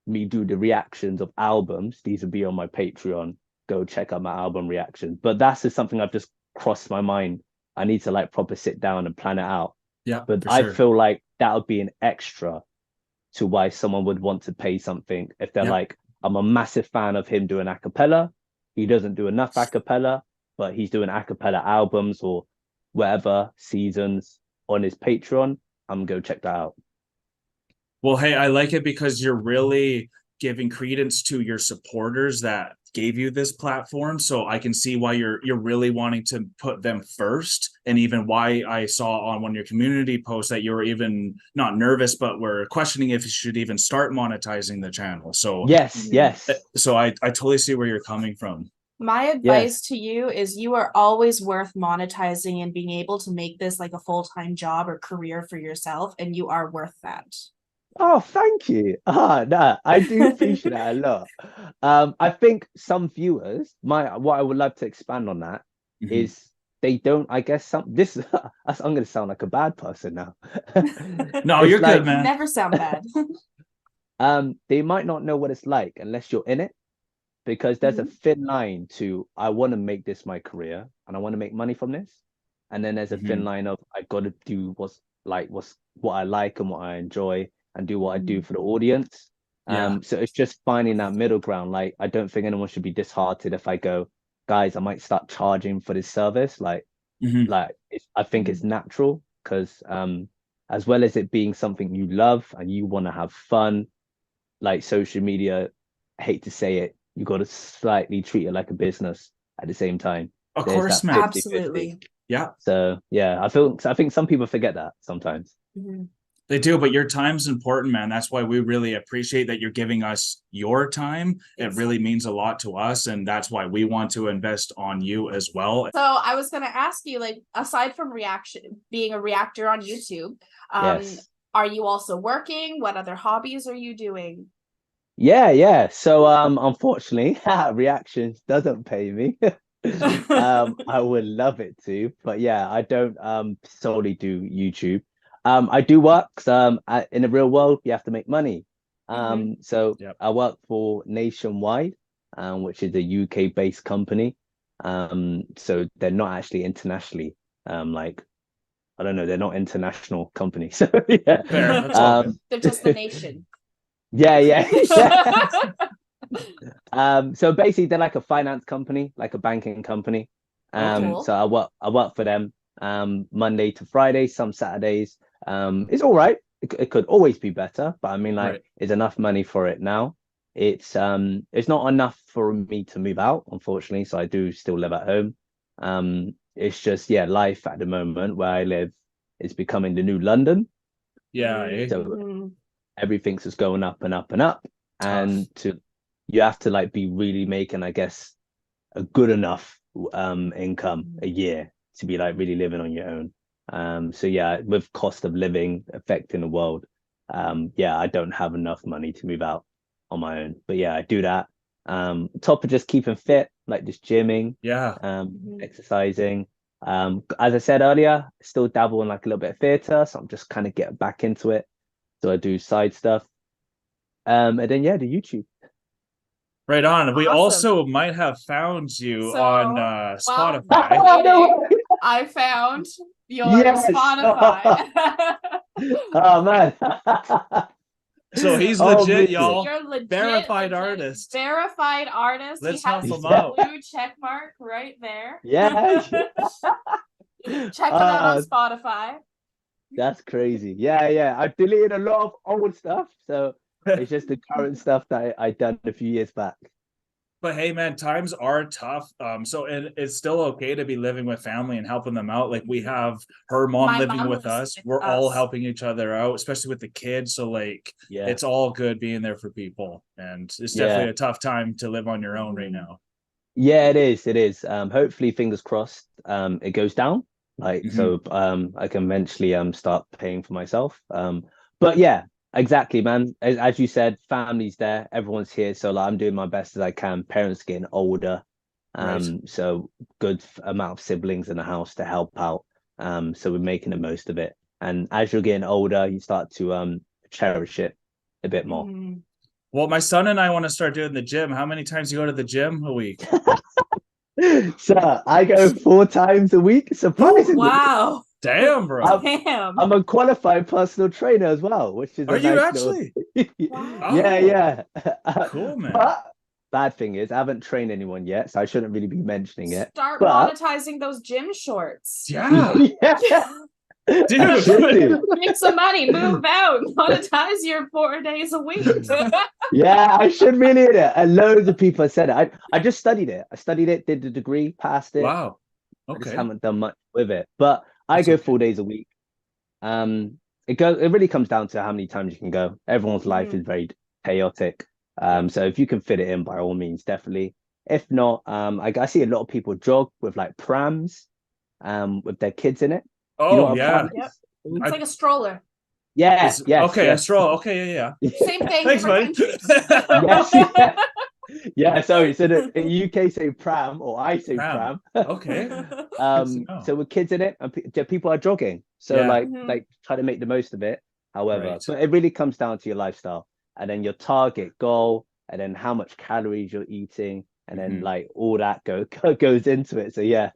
B: me do the reactions of albums, these will be on my Patreon. Go check out my album reactions. But that's just something I've just crossed my mind. I need to like proper sit down and plan it out.
A: Yeah.
B: But I feel like that would be an extra to why someone would want to pay something if they're like, I'm a massive fan of him doing a cappella. He doesn't do enough a cappella, but he's doing a cappella albums or whatever seasons on his Patreon. I'm going to go check that out.
A: Well, hey, I like it because you're really giving credence to your supporters that gave you this platform. So I can see why you're really wanting to put them first, and even why I saw on one of your community posts that you were even not nervous, but were questioning if you should even start monetizing the channel. So
B: yes.
A: So I totally see where you're coming from.
C: My advice to you is you are always worth monetizing and being able to make this like a full-time job or career for yourself, and you are worth that.
B: Oh, thank you. No, I do appreciate that a lot. I think some viewers, what I would love to expand on that is they don't, I guess I'm going to sound like a bad person now.
A: No, you're like, good, man.
C: Never sound bad.
B: They might not know what it's like unless you're in it, because there's a thin line to, I want to make this my career and I want to make money from this. And then there's a thin line of, I got to do what I like and what I enjoy, and do what I do for the audience. So it's just finding that middle ground. Like, I don't think anyone should be disheartened if I go, guys, I might start charging for this service. I think it's natural, because as well as it being something you love and you want to have fun, like social media, I hate to say it, you got to slightly treat it like a business at the same time.
A: Of course, man.
B: 50/50.
C: Absolutely.
A: Yeah.
B: So yeah, I think some people forget that sometimes.
A: They do, but your time's important, man. That's why we really appreciate that you're giving us your time. It really means a lot to us, and that's why we want to invest on you as well.
C: So I was going to ask you, like, aside from being a reactor on YouTube, are you also working? What other hobbies are you doing?
B: Yeah. So unfortunately, reactions doesn't pay me. I would love it to, but yeah, I don't solely do YouTube. I do work, in the real world, you have to make money. So I work for Nationwide, which is a UK-based company. So they're not actually internationally, I don't know, they're not international companies. So yeah.
A: Fair.
C: They're just the nation.
B: Yeah. So basically they're like a finance company, like a banking company.
C: Cool.
B: So I work for them Monday to Friday, some Saturdays. It's all right. It could always be better, but I mean, it's enough money for it now. It's not enough for me to move out, unfortunately, so I do still live at home. It's just life at the moment where I live is becoming the new London. So everything's just going up and up and up. And you have to like be really making, I guess, a good enough income a year to be like really living on your own. So yeah, with cost of living affecting the world, I don't have enough money to move out on my own. But yeah, I do that. Top of just keeping fit, like just gymming, exercising. As I said earlier, still dabble in like a little bit of theatre, so I'm just kind of getting back into it. So I do side stuff. And then the YouTube.
A: Right on. We
C: Awesome.
A: also might have found you on Spotify.
C: I found your Spotify.
B: Oh man.
A: So he's legit, y'all.
C: You're legit,
A: verified artist.
C: Verified artist.
A: Let's
C: he has
A: help him
C: the
A: out.
C: blue check mark right there.
B: Yeah.
C: Check him out on Spotify.
B: That's crazy. Yeah. I've deleted a lot of old stuff, so it's just the current stuff that I done a few years back.
A: But hey, man, times are tough. And it's still okay to be living with family and helping them out. Like we have her mom living with us. We're all helping each other out, especially with the kids. So it's all good being there for people. And it's definitely a tough time to live on your own right now.
B: Yeah, it is. It is. Hopefully, fingers crossed, it goes down. Like so, I can eventually start paying for myself. But yeah, exactly, man. As you said, family's there, everyone's here, so like I'm doing my best as I can. Parents getting older,
A: Right.
B: so good amount of siblings in the house to help out. So we're making the most of it. And as you're getting older, you start to cherish it a bit more.
C: Mhm.
A: Well, my son and I want to start doing the gym. How many times do you go to the gym a week?
B: So I go 4 times a week, surprisingly.
C: Wow.
A: Damn, bro.
C: Damn.
B: I'm a qualified personal trainer as well, which is
A: Are
B: a
A: you
B: nice
A: actually?
C: Wow.
B: Yeah.
A: Cool, man.
B: But bad thing is, I haven't trained anyone yet, so I shouldn't really be mentioning it.
C: Start
B: But
C: monetizing those gym shorts.
A: Yeah,
B: yeah, I should
A: dude.
B: do.
C: Make some money, move out, monetize your 4 days a week.
B: Yeah, I should really hit it. And loads of people have said it. I just studied it. I studied it, did the degree, passed it.
A: Wow.
B: I just
A: Okay.
B: haven't done much with it. But I
A: That's
B: go
A: okay.
B: 4 days a week. It really comes down to how many times you can go. Everyone's life is very chaotic.
A: Yeah.
B: So if you can fit it in, by all means, definitely. If not, I see a lot of people jog with like prams, with their kids in it. You know
A: Oh,
B: what a
A: yeah.
B: pram
C: Yep.
B: is?
C: It's like a stroller.
B: Yeah,
A: It's,
B: yes,
A: okay, a
B: yes.
A: stroll. Okay, yeah.
C: Same thing,
A: Thanks,
C: different
A: buddy.
C: countries.
B: Yes, yeah. Yeah, sorry. So in UK say pram or I say
A: Pram.
B: pram.
A: Okay. Good to know.
B: So with kids in it and people are jogging. So
A: Yeah.
B: like try to make the most of it. However,
A: Right.
B: but it really comes down to your lifestyle and then your target goal and then how much calories you're eating and then like all that goes into it. So yeah.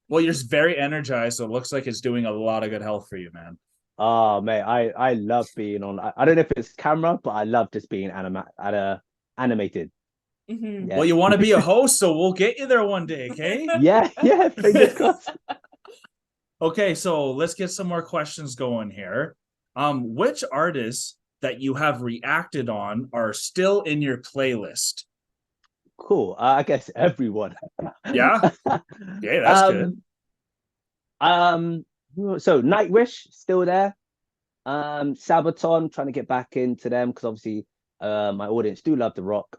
A: Well, you're very energized, so it looks like it's doing a lot of good health for you, man.
B: Oh mate, I love being on. I don't know if it's camera, but I love just being animated. Yeah.
A: Well, you want to be a host, so we'll get you there one day, okay?
B: Yeah, fingers crossed.
A: Okay, so let's get some more questions going here. Which artists that you have reacted on are still in your playlist?
B: Cool. I guess everyone.
A: Yeah. Yeah, that's good.
B: So Nightwish still there. Sabaton, trying to get back into them because obviously my audience do love the rock.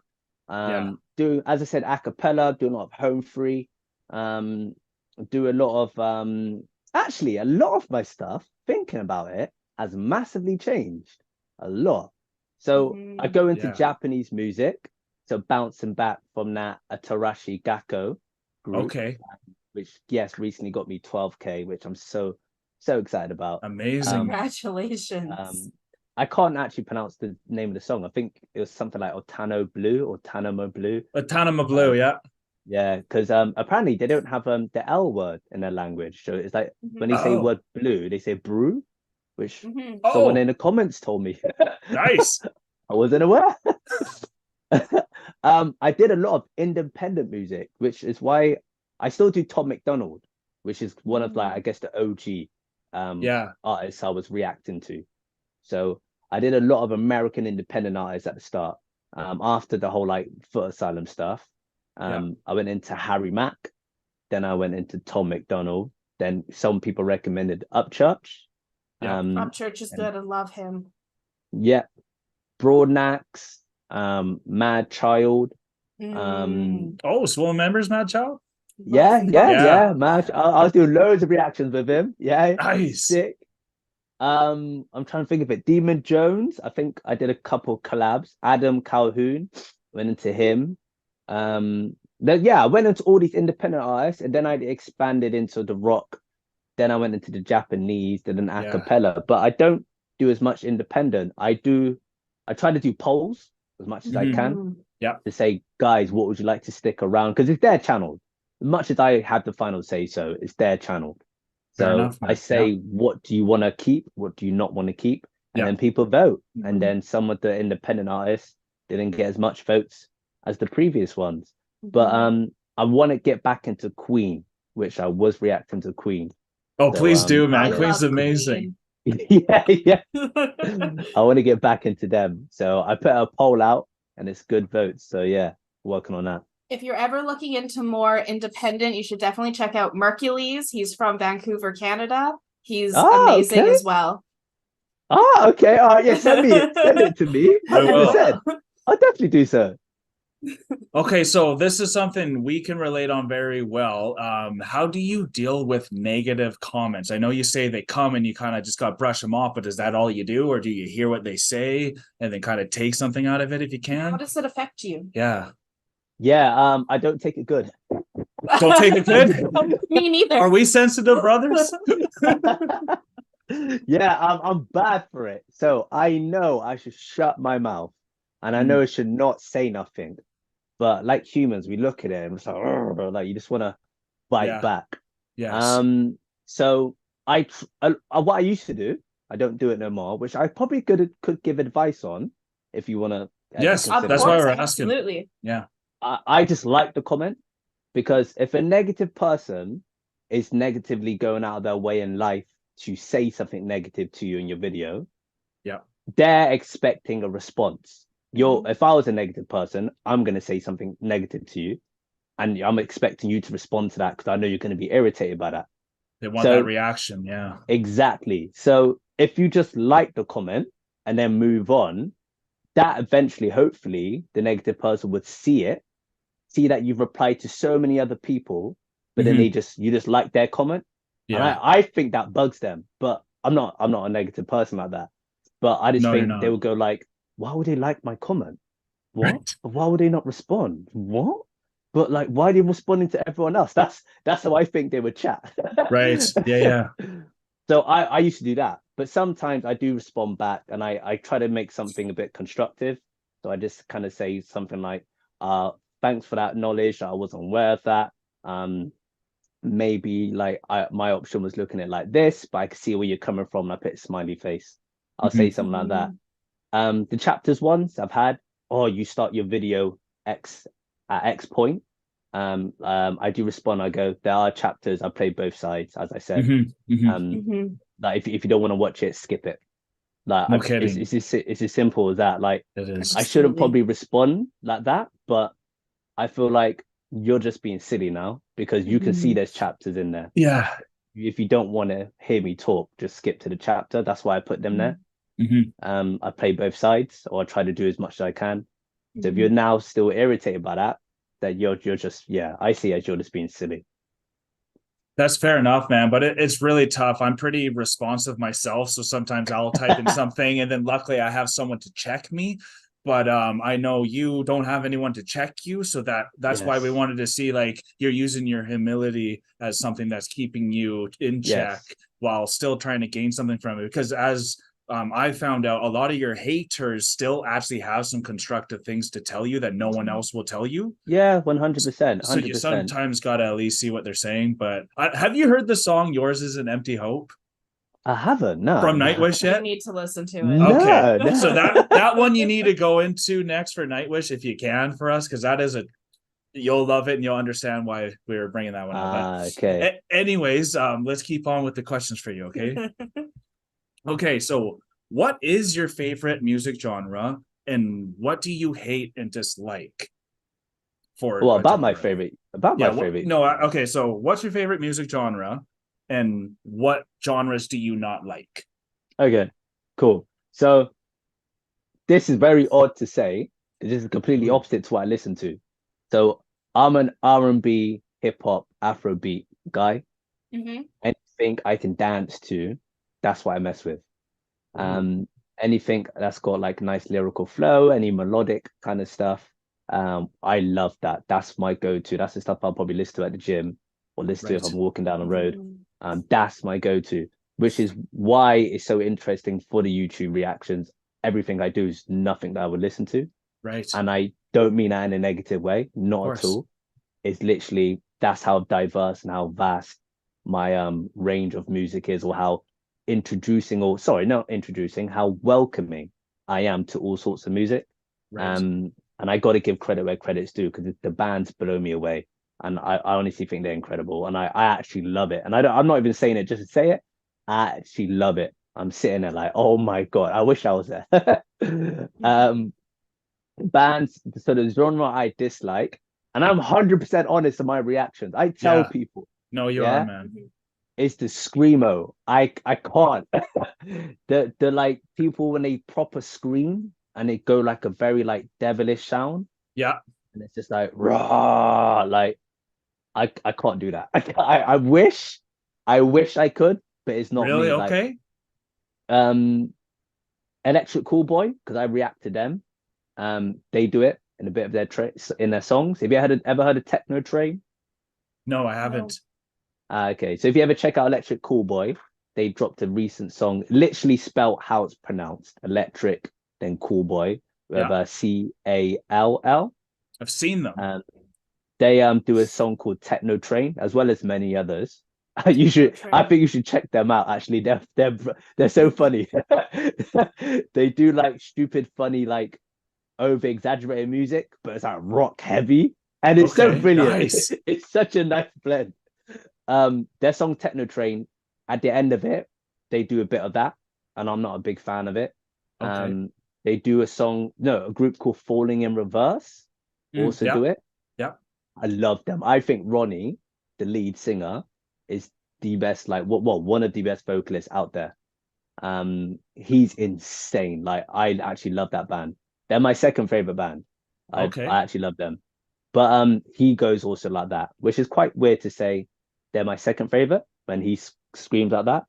B: Do, as I said, a cappella, do a lot of home free. Do a lot of actually a lot of my stuff, thinking about it, has massively changed. A lot. So I go into Japanese music, so bouncing back from that Atarashi Gakko group.
A: Okay.
B: Which recently got me 12K, which I'm so excited about.
A: Amazing.
C: Congratulations.
B: I can't actually pronounce the name of the song. I think it was something like Otano Blue or Tanamo Blue.
A: Tanama Blue, yeah.
B: Yeah, because apparently they don't have the L word in their language. So it's like when they say word blue, they say brew, which someone in the comments told me.
A: Nice.
B: I wasn't aware. I did a lot of independent music, which is why I still do Tom McDonald, which is one of like I guess the OG artists I was reacting to. So I did a lot of American independent artists at the start. After the whole like Foot Asylum stuff, I went into Harry Mack, then I went into Tom McDonald. Then some people recommended Upchurch.
C: Upchurch is good. I love him.
B: Yeah, Broadnax, Mad Child.
A: Swollen Members, Mad Child.
B: Yeah. Mad. I was doing loads of reactions with him. Yeah,
A: nice.
B: Sick. I'm trying to think of it. Demon Jones. I think I did a couple collabs. Adam Calhoun, went into him. I went into all these independent artists, and then I expanded into the rock. Then I went into the Japanese, then an a cappella. But I don't do as much independent. I try to do polls as much as I can.
A: Yeah.
B: To say, guys, what would you like to stick around? Because it's their channel. As much as I have the final say so, it's their channel. So I say, what do you want to keep? What do you not want to keep? And then people vote. And then some of the independent artists didn't get as much votes as the previous ones. But I want to get back into Queen, which I was reacting to Queen.
A: Oh, so, please do, man. Queen's amazing.
B: Yeah. I want to get back into them. So I put a poll out and it's good votes. So yeah, working on that.
C: If you're ever looking into more independent, you should definitely check out Mercules. He's from Vancouver, Canada. He's amazing as well.
B: Okay. All right. Yeah, send it to me. 100%. I'll definitely do so.
A: Okay, so this is something we can relate on very well. How do you deal with negative comments? I know you say they come and you kind of just got to brush them off, but is that all you do, or do you hear what they say and then kind of take something out of it if you
C: How
A: can?
C: does it affect you?
A: Yeah.
B: Yeah, I don't take it good.
A: Don't take it good.
C: Me neither.
A: Are we sensitive brothers?
B: Yeah, I'm bad for it. So I know I should shut my mouth, and I know I should not say nothing. But like humans, we look at it and it's like, "Argh," like you just want to bite
A: Yeah.
B: back.
A: Yes.
B: So what I used to do, I don't do it no more, which I probably could give advice on if you want to ever
A: Yes.
C: Of
B: consider
A: That's why
C: course,
A: we're
B: it.
A: asking.
C: absolutely.
A: Yeah.
B: I just like the comment because if a negative person is negatively going out of their way in life to say something negative to you in your video,
A: Yeah.
B: they're expecting a response.
C: Mhm.
B: If I was a negative person, I'm going to say something negative to you, and I'm expecting you to respond to that because I know you're going to be irritated by that.
A: They want that
B: So
A: reaction. Yeah.
B: exactly. So if you just like the comment and then move on, that eventually, hopefully, the negative person would see it, see that you've replied to so many other people, but then
A: Mhm.
B: you just like their comment. And
A: Yeah.
B: I think that bugs them, but I'm not a negative person like that. But I just
A: No, you're
B: think they
A: not.
B: would go like, why would they like my comment? What?
A: Right.
B: Why would they not respond? What? But like, why are they responding to everyone else? That's how I think they would chat.
A: Right. Yeah. Yeah.
B: So I used to do that, but sometimes I do respond back and I try to make something a bit constructive. So I just kind of say something like, thanks for that knowledge. I wasn't aware of that. Maybe like my option was looking at it like this, but I can see where you're coming from. And I put a smiley face. I'll say
A: Mhm.
B: something like that.
C: Mhm.
B: The chapters ones I've had, oh, you start your video X at X point. I do respond. I go, there are chapters. I play both sides, as I said.
A: Mhm. Mhm.
C: Mhm.
B: Like if you don't want to watch it, skip it. Like
A: No kidding.
B: it's as simple as that. Like
A: It is.
B: I shouldn't
C: Absolutely.
B: probably respond like that, but I feel like you're just being silly now because you can see
C: Mhm.
B: there's chapters in there.
A: Yeah.
B: If you don't want to hear me talk, just skip to the chapter. That's why I put them there.
A: Mhm.
B: I play both sides, or I try to do as much as I can. So if you're
C: Mhm.
B: now still irritated by that, then you're just yeah, I see as you're just being silly.
A: That's fair enough, man. But it's really tough. I'm pretty responsive myself, so sometimes I'll type in something, and then luckily I have someone to check me. But I know you don't have anyone to check you, so that's why we
B: Yes,
A: wanted to see like you're using your humility as something that's keeping you in check
B: yes,
A: while still trying to gain something from it. Because as I found out, a lot of your haters still actually have some constructive things to tell you that no one else will tell you.
B: yeah, 100%,
A: So you
B: 100%.
A: sometimes gotta at least see what they're saying. But have you heard the song "Yours Is an Empty Hope"
B: I haven't, no,
A: from
B: no,
A: Nightwish
C: You
A: yet?
C: need to listen to it.
A: Okay,
B: no,
A: so
B: no.
A: that one you need to go into next for Nightwish if you can for us, because that is a you'll love it and you'll understand why we were bringing that one up. But
B: Okay.
A: anyways, let's keep on with the questions for you. Okay. Okay. So what is your favorite music genre, and what do you hate and dislike for
B: Well,
A: a genre?
B: about
A: Yeah.
B: my
A: What?
B: favorite.
A: No. Okay. So, what's your favorite music genre, and what genres do you not like?
B: Okay, cool. So this is very odd to say because this is completely
A: Ooh,
B: opposite to what I listen to. So I'm an R&B, hip hop, Afrobeat guy.
C: Mhm.
B: Anything I can dance to, that's what I mess with.
A: ooh,
B: Um, anything that's got like nice lyrical flow, any melodic kind of stuff. I love that. That's my go-to. That's the stuff I'll probably listen to at the gym or listen to if
A: right.
B: I'm walking down the road.
C: Mhm.
B: That's my go-to, which is why it's so interesting for the YouTube reactions. Everything I do is nothing that I would listen to.
A: Right.
B: And I don't mean that in a negative way,
A: Of
B: not at
A: course.
B: all. It's literally that's how diverse and how vast my range of music is, or how introducing, or sorry, not introducing, how welcoming I am to all sorts of music.
A: Right.
B: And I got to give credit where credit's due because the bands blow me away, and I honestly think they're incredible, and I actually love it. And I'm not even saying it just to say it. I actually love it. I'm sitting there like, oh my god, I wish I was there.
C: Mhm.
B: Bands, so the genre I dislike, and I'm 100% honest in my reactions. I tell
A: Yeah.
B: people,
A: No, you are,
B: yeah,
A: man.
C: Mhm.
B: it's the screamo. I can't. The like people when they proper scream and they go like a very like devilish sound.
A: Yeah.
B: and it's just like raw. Like I can't do that. I wish I could, but it's not
A: Really?
B: me. Like
A: Okay.
B: um, Electric Cool Boy, because I react to them. They do it in a bit of their in their songs. Have you ever heard of Techno Train?
A: No, I
C: No.
A: haven't.
B: Okay, so if you ever check out Electric Cool Boy, they dropped a recent song, literally spelt how it's pronounced, Electric, then Cool Boy, with
A: Yeah,
B: a Call.
A: I've seen them.
B: Um, they do a song called Techno Train, as well as many others. You should, I
C: Train.
B: think you should check them out. Actually, they're so funny. They do like stupid, funny, like over exaggerated music, but it's like rock heavy, and it's so
A: Okay,
B: brilliant.
A: nice.
B: It's such a nice blend. Their song Techno Train, at the end of it, they do a bit of that, and I'm not a big fan of it.
A: Okay.
B: They do a song, no, a group called Falling in Reverse also
A: Yeah,
B: do it.
A: yeah.
B: I love them. I think Ronnie, the lead singer, is the best, like well, one of the best vocalists out there. He's insane. Like I actually love that band. They're my second favorite band.
A: Okay.
B: I actually love them. But he goes also like that, which is quite weird to say they're my second favorite when he screams like that.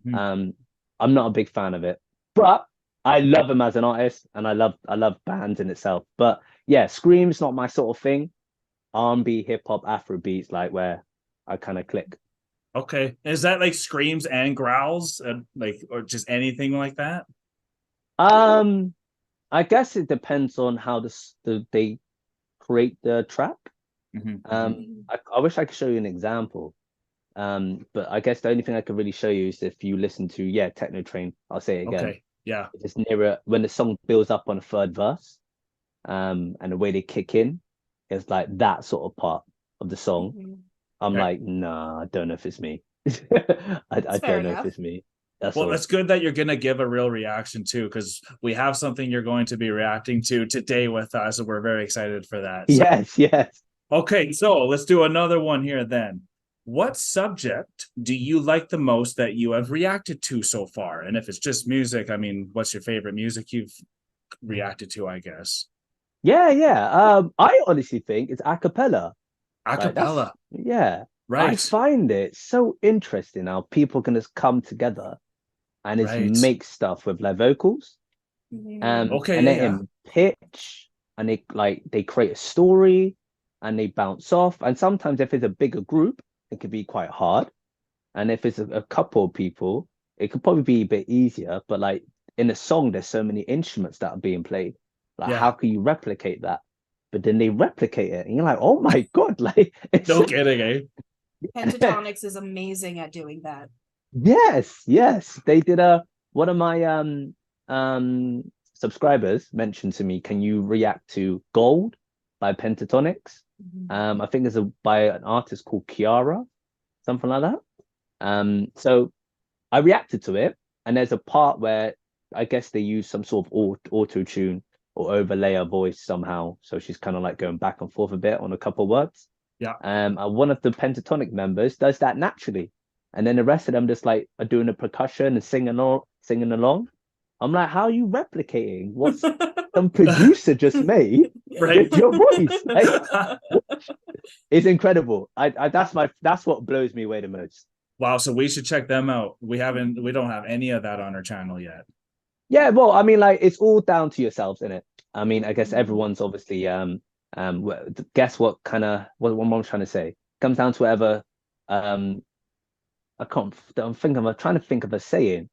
A: Mhm.
B: Um, I'm not a big fan of it, but I love him as an artist, and I love bands in itself. But yeah, scream's not my sort of thing. R&B, hip hop, Afro beats, like where I kind of click.
A: Okay. Is that like screams and growls, like, or just anything like that?
B: Um, I guess it depends on how they create the track.
C: Mhm.
B: I wish I could show you an example. But I guess the only thing I could really show you is if you listen to Techno Train. I'll say it again.
A: Okay. Yeah.
B: It's nearer when the song builds up on a third verse, and the way they kick in is like that sort of part of the song.
C: Mhm.
B: I'm
A: Okay.
B: like, nah, I don't know if it's me. I
C: That's fair
B: don't know if
C: enough.
B: it's me. That's
A: Well,
B: all.
A: that's good that you're going to give a real reaction too, because we have something you're going to be reacting to today with us, and we're very excited for that. So,
B: Yes, yes.
A: okay, so let's do another one here then. What subject do you like the most that you have reacted to so far? And if it's just music, I mean, what's your favorite music you've reacted to, I guess?
B: Yeah, yeah. I honestly think it's a cappella. Like that's
A: Acapella.
B: yeah. I
A: Right.
B: find it so interesting how people can just come together and just
A: Right.
B: make stuff with their vocals.
C: Mhm.
B: And
A: Okay,
B: then
A: yeah.
B: in pitch, and they create a story and they bounce off. And sometimes if it's a bigger group, it could be quite hard. And if it's a couple of people, it could probably be a bit easier. But like in a song, there's so many instruments that are being played. Like,
A: Yeah.
B: how can you replicate that? But then they replicate it, and you're like, oh my God, like it's
A: No kidding, eh?
C: Pentatonics is amazing at doing that.
B: yes, yes. They did a one of my subscribers mentioned to me, can you react to Gold by Pentatonics?
C: Mhm.
B: I think it's by an artist called Kiara, something like that. So I reacted to it, and there's a part where I guess they use some sort of auto tune or overlay her voice somehow. So she's kind of like going back and forth a bit on a couple words.
A: Yeah.
B: And one of the pentatonic members does that naturally, and then the rest of them just like are doing the percussion and singing along. I'm like, how are you replicating what some producer just made
A: Right.
B: with your voice? Like, it's incredible. That's what blows me away the most.
A: Wow, so we should check them out. We don't have any of that on our channel yet.
B: Yeah, well, I mean, like it's all down to yourselves, isn't it? I mean, I guess
C: Mhm.
B: everyone's obviously guess what kind of what I'm trying to say comes down to whatever um I can't I'm thinking I'm trying to think of a saying.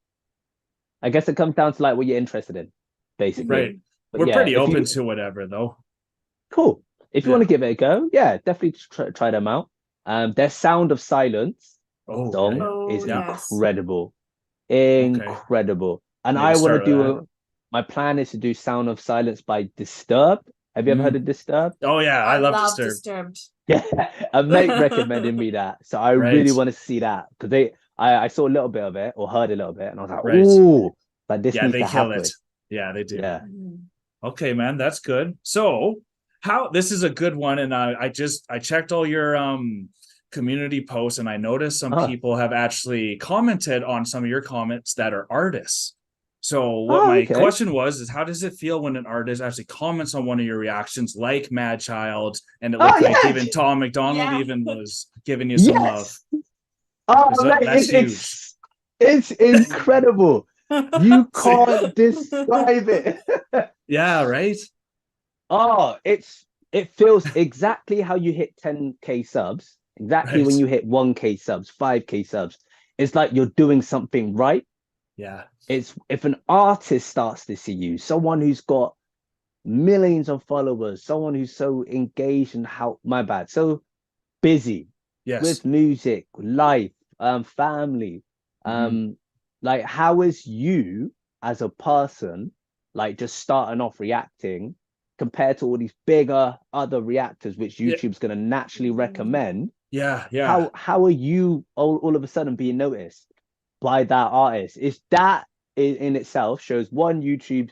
B: I guess it comes down to like what you're interested in, basically.
A: Right.
C: Mhm.
B: But
A: We're
B: yeah,
A: pretty
B: if
A: open
B: you
A: to whatever though.
B: cool. If you want
A: Yeah.
B: to give it a go, yeah, definitely try them out. Their Sound of Silence
A: Oh, yeah,
B: song
A: yeah.
C: Oh,
B: is
A: Yeah.
C: yes.
B: incredible.
A: Okay.
B: Incredible. And
A: Maybe
B: I want to
A: start with
B: do
A: that.
B: my plan is to do Sound of Silence by Disturbed. Have you ever heard
A: Mm.
B: of Disturbed?
A: Oh yeah, I
C: I
A: love
C: love
A: Disturbed.
C: Disturbed.
B: Yeah, a mate recommended me that. So I
A: Right.
B: really want to see that because I saw a little bit of it or heard a little bit and I was like,
A: Right.
B: oh, like this
A: Yeah,
B: needs
A: they
B: to
A: kill it.
B: happen.
A: Yeah, they do.
B: Yeah.
C: Mhm.
A: Okay, man, that's good. So, how this is a good one, and I checked all your community posts, and I noticed some
B: Oh,
A: people have actually commented on some of your comments that are artists. So what my question was is, how does it feel when an artist actually comments on one of your reactions, like Mad Child, and it looked like even Tom McDonald even was giving you some love? That's huge.
B: It's incredible. You can't describe it.
A: Yeah, right.
B: Oh, it feels exactly how you hit 10K subs, exactly when you hit 1K subs, 5K subs. It's like you're doing something right.
A: Yeah.
B: It's if an artist starts to see you, someone who's got millions of followers, someone who's so engaged and so busy with music, life, family. Like, how is you as a person, like, just starting off reacting compared to all these bigger other reactors, which YouTube's going to naturally recommend? How are you all of a sudden being noticed by that artist? Is that in itself shows, one, YouTube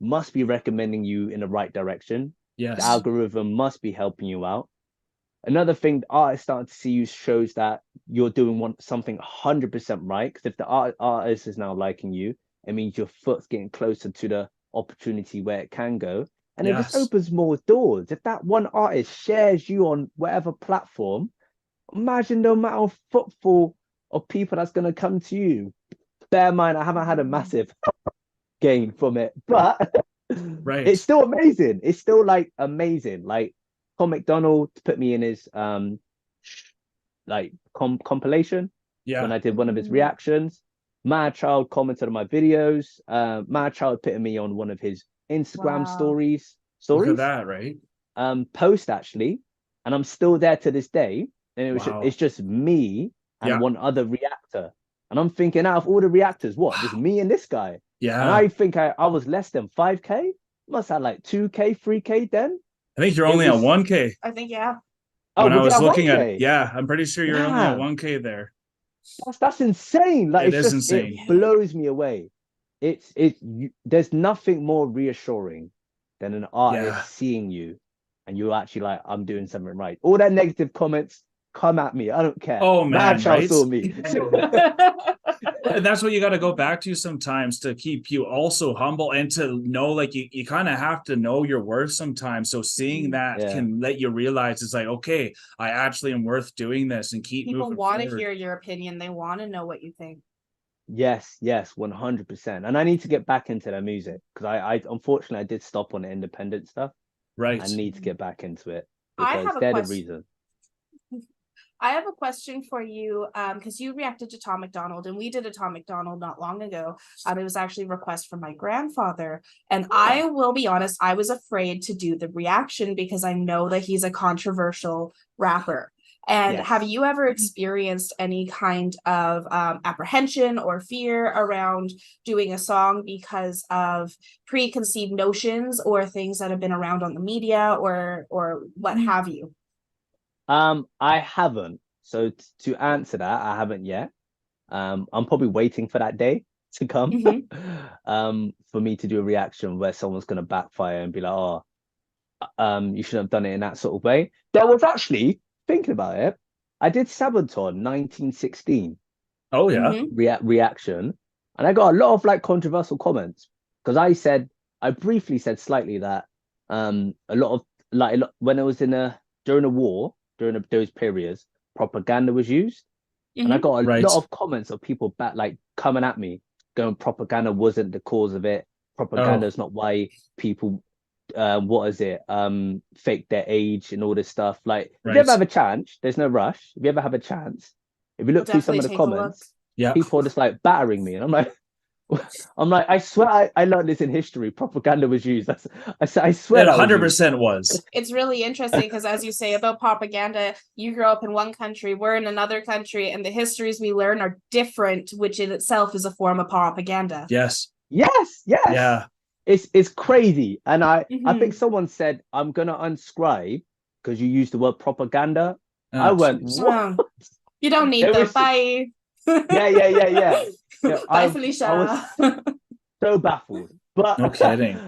B: must be recommending you in the right direction. The algorithm must be helping you out. Another thing, the artist starting to see you shows that you're doing something 100% right. Because if the artist is now liking you, it means your foot's getting closer to the opportunity where it can go. And it just opens more doors. If that one artist shares you on whatever platform, imagine the amount of footfall of people that's going to come to you. Bear in mind, I haven't had a massive gain from it, but it's still amazing. It's still like amazing. Like Tom McDonald put me in his like compilation when I did one of his reactions. Mad Child commented on my videos. Mad Child put me on one of his Instagram stories.
A: Look at that, right?
B: Post actually, and I'm still there to this day. And it was it's just me and one other reactor. And I'm thinking, out of all the reactors, what? Just me and this guy.
A: Yeah.
B: And I think I was less than 5K. Must have like 2K, 3K then.
A: I think you're only at 1K.
C: I think, yeah.
A: When I was looking at it, I'm pretty sure you're only at 1K there.
B: That's insane. Like,
A: it is insane.
B: It blows me away. There's nothing more reassuring than an artist seeing you and you're actually like, I'm doing something right. All that negative comments, come at me. I don't care.
A: Oh man,
B: Child saw me.
A: And that's what you got to go back to sometimes to keep you also humble and to know, like, you kind of have to know your worth sometimes. So seeing that can let you realize it's like, okay, I actually am worth doing this, and keep
C: people
A: moving
C: want
A: forward.
C: to hear your opinion. They want to know what you think.
B: Yes, 100%. And I need to get back into their music because I unfortunately I did stop on the independent stuff.
A: Right.
B: I need to get back into it because they're the reason.
C: I have a question for you, because you reacted to Tom McDonald, and we did a Tom McDonald not long ago. It was actually a request from my grandfather, and I will be honest, I was afraid to do the reaction because I know that he's a controversial rapper. And have you ever experienced any kind of apprehension or fear around doing a song because of preconceived notions or things that have been around on the media or what have you?
B: I haven't. So to answer that, I haven't yet. I'm probably waiting for that day to come for me to do a reaction where someone's going to backfire and be like, oh, you shouldn't have done it in that sort of way. There was actually, thinking about it, I did Sabaton 1916.
A: Oh yeah.
B: Reaction. And I got a lot of like controversial comments because I briefly said slightly that a lot of like when it was during the war, during those periods, propaganda was used. And I got a lot of comments of people coming at me going, propaganda wasn't the cause of it. Propaganda is not why people fake their age and all this stuff. Like, if you ever have a chance, there's no rush. If you ever have a chance, if you look through some of the comments, people are just like battering me, and I'm like, I swear I learned this in history. Propaganda was used. I swear
A: it 100% was.
C: It's really interesting because, as you say about propaganda, you grow up in one country, we're in another country, and the histories we learn are different, which in itself is a form of propaganda.
A: Yes.
B: Yeah. It's crazy. And I think someone said, I'm gonna unscribe because you used the word propaganda. I went, what?
C: You don't need them. Bye.
B: Yeah.
C: Bye, Felicia.
B: I was so baffled. But
A: no kidding.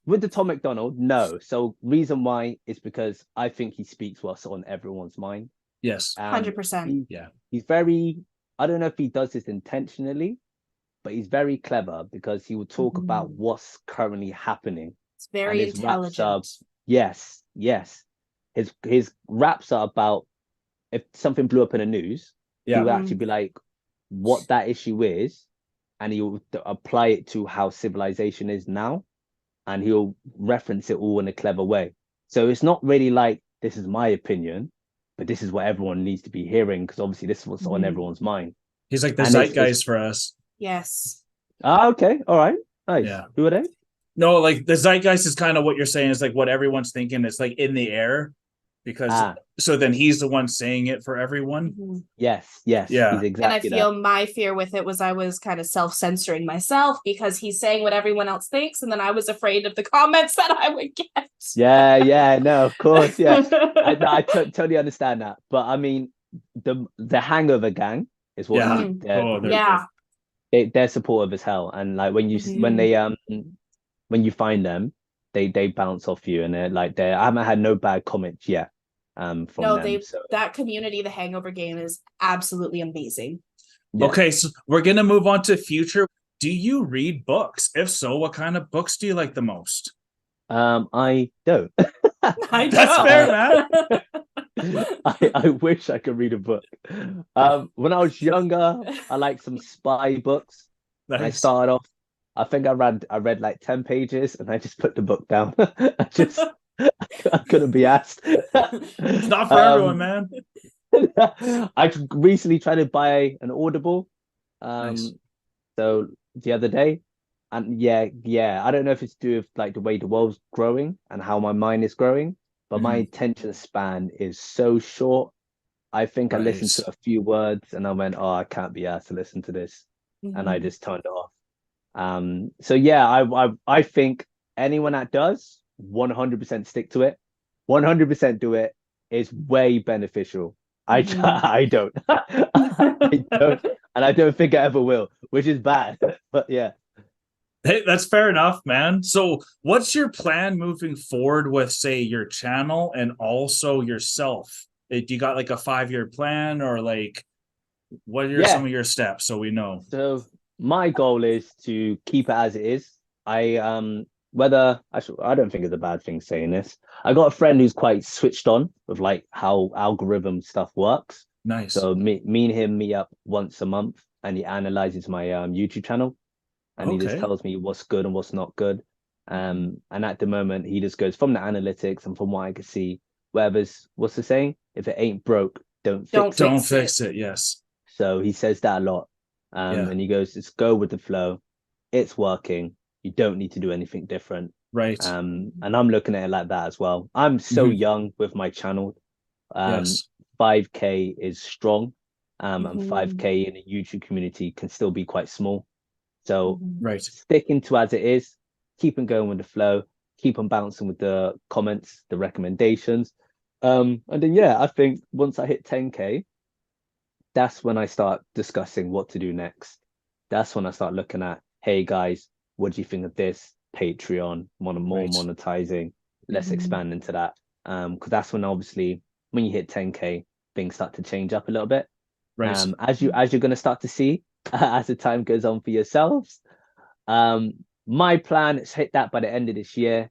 B: With the Tom McDonald, no. So reason why is because I think he speaks what's on everyone's mind.
A: Yes.
C: 100%.
B: He's very, I don't know if he does this intentionally, but he's very clever because he will talk about
C: Mhm.
B: what's currently happening.
C: It's
B: And
C: very
B: his raps are,
C: intelligent.
B: yes, yes. His raps are about if something blew up in the news, he
A: Yeah.
B: would actually be like, what that issue is, and he will apply it to how civilization is now, and he'll reference it all in a clever way. So it's not really like this is my opinion, but this is what everyone needs to be hearing because obviously this is what's on
C: Mhm.
B: everyone's mind.
A: He's like the
B: And it's
A: zeitgeist for us.
C: Yes.
B: okay, all right, nice.
A: Yeah.
B: Who are they?
A: No, like the zeitgeist is kind of what you're saying is like what everyone's thinking. It's like in the air because
B: Ah,
A: so then he's the one saying it for everyone.
C: Mhm.
B: yes, he's
A: Yeah.
C: And I
B: exactly that.
C: feel my fear with it was I was kind of self-censoring myself because he's saying what everyone else thinks, and then I was afraid of the comments that I would get.
B: Yeah, no, of course, yeah. I totally understand that, but I mean, the Hangover Gang is what
A: Yeah.
C: Mhm.
A: Oh, they're
C: Yeah.
A: good.
B: they're supportive as hell, and like
C: Mhm.
B: when you find them, they bounce off you, and they're like I haven't had no bad comments yet, from
C: No,
B: them. So
C: that community, the Hangover game, is absolutely amazing.
B: yeah,
A: Okay, so we're gonna move on to future. Do you read books? If so, what kind of books do you like the most?
B: I don't.
C: I
A: That's fair,
B: uh,
A: man.
B: I wish I could read a book. When I was younger, I liked some spy books. And I
A: Nice.
B: started off, I think I read like 10 pages and I just put the book down. I couldn't be asked.
A: It's not for everyone,
B: um,
A: man.
B: I recently tried to buy an Audible.
A: Nice.
B: Um, so the other day, and yeah, I don't know if it's to do with like the way the world's growing and how my mind is growing, but my
A: Mhm.
B: attention span is so short. I think I listened
A: Right.
B: to a few words and I went, oh, I can't be asked to listen to this, and I
C: Mhm.
B: just turned it off. So yeah, I think anyone that does 100% stick to it, 100% do it is way beneficial.
C: Mhm.
B: I don't, I don't, and I don't think I ever will, which is bad. But yeah,
A: Hey, that's fair enough, man. So, what's your plan moving forward with, say, your channel and also yourself? Do you got like a 5-year plan or like what are some
B: yeah.
A: of your steps so we know?
B: So my goal is to keep it as it is. Whether I don't think it's a bad thing saying this. I got a friend who's quite switched on with like how algorithm stuff works.
A: Nice.
B: So me and him meet up once a month, and he analyzes my YouTube channel, and he just
A: Okay.
B: tells me what's good and what's not good. And at the moment, he just goes from the analytics and from what I can see, what's the saying? If it ain't broke, don't
C: Don't
B: fix it.
A: Don't
C: fix it.
A: fix it. Yes.
B: So he says that a lot.
A: Yeah.
B: And he goes, just go with the flow. It's working. You don't need to do anything different.
A: Right.
B: And I'm looking at it like that as well. I'm so
A: Mhm.
B: young with my channel. Um,
A: Yes.
B: 5K is strong. And
C: Mhm.
B: 5K in the YouTube community can still be quite small. So
C: Mhm.
A: Right.
B: sticking to as it is, keep on going with the flow, keep on bouncing with the comments, the recommendations. And then yeah, I think once I hit 10K, that's when I start discussing what to do next. That's when I start looking at, hey guys, what do you think of this? Patreon, more
A: Right.
B: monetizing. Let's
C: Mhm.
B: expand into that. Because that's when obviously when you hit 10K, things start to change up a little bit.
A: Right.
B: As you're gonna start to see as the time goes on for yourselves. My plan is hit that by the end of this year.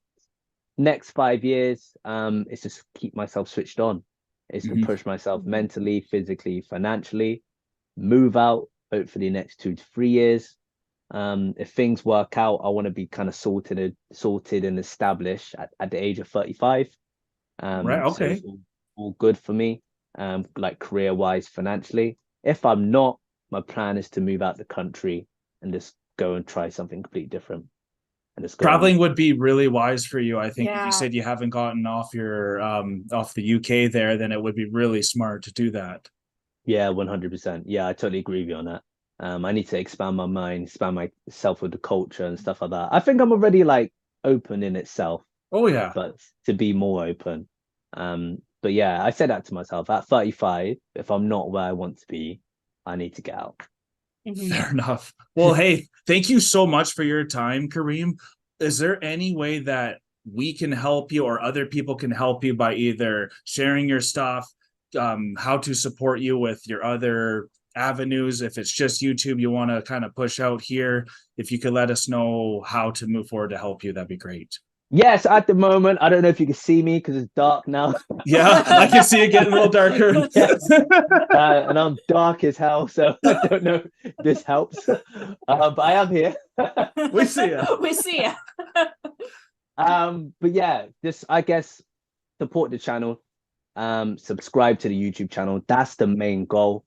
B: Next 5 years, it's just keep myself switched on. It's to
A: Mhm.
B: push myself
C: Mhm.
B: mentally, physically, financially, move out, hopefully next 2 to 3 years. If things work out, I want to be kind of sorted and established at the age of 35.
A: Right.
B: So it's
A: Okay.
B: all good for me, like career wise, financially. If I'm not, my plan is to move out the country and just go and try something completely different and just go and
A: Traveling would be really wise for you. I think if you
C: Yeah.
A: said you haven't gotten off your off the UK there, then it would be really smart to do that.
B: yeah, 100%. Yeah, I totally agree with you on that. I need to expand my mind, expand myself with the culture and stuff like that. I think I'm already like open in itself,
A: Oh yeah.
B: but to be more open. But yeah, I said that to myself at 35, if I'm not where I want to be, I need to get out.
C: Mhm.
A: Fair enough. Well, hey, thank you so much for your time, Kaireem. Is there any way that we can help you or other people can help you by either sharing your stuff, how to support you with your other avenues. If it's just YouTube you want to kind of push out here, if you could let us know how to move forward to help you, that'd be great.
B: Yes, at the moment, I don't know if you can see me because it's dark now.
A: Yeah, I can see it getting a little darker.
B: Yes. And I'm dark as hell, so I don't know if this helps. But I am here.
A: We see you.
C: We see ya.
B: But yeah, just I guess support the channel, subscribe to the YouTube channel. That's the main goal.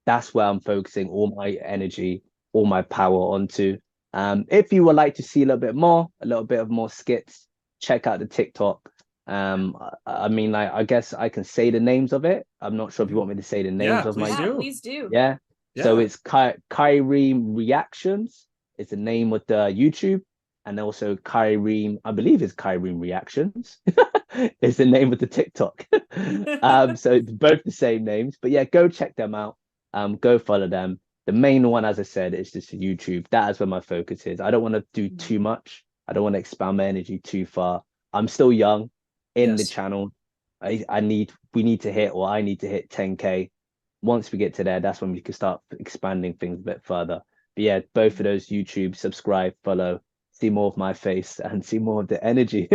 B: That's where I'm focusing all my energy, all my power onto. If you would like to see a little bit of more skits, check out the TikTok. I mean, like, I guess I can say the names of it. I'm not sure if you want me to say the names of my.
C: Yeah, please do.
B: Yeah. So it's Kaireem Reactions. It's the name of the YouTube, and also Kaireem, I believe it's Kaireem Reactions. Is the name of the TikTok. So it's both the same names. But yeah, go check them out. Go follow them. The main one, as I said, is just YouTube. That is where my focus is. I don't want to do too much. I don't want to expand my energy too far. I'm still young in the channel. I need to hit 10K. Once we get to there, that's when we can start expanding things a bit further. But yeah, both of those, YouTube, subscribe, follow, see more of my face and see more of the energy.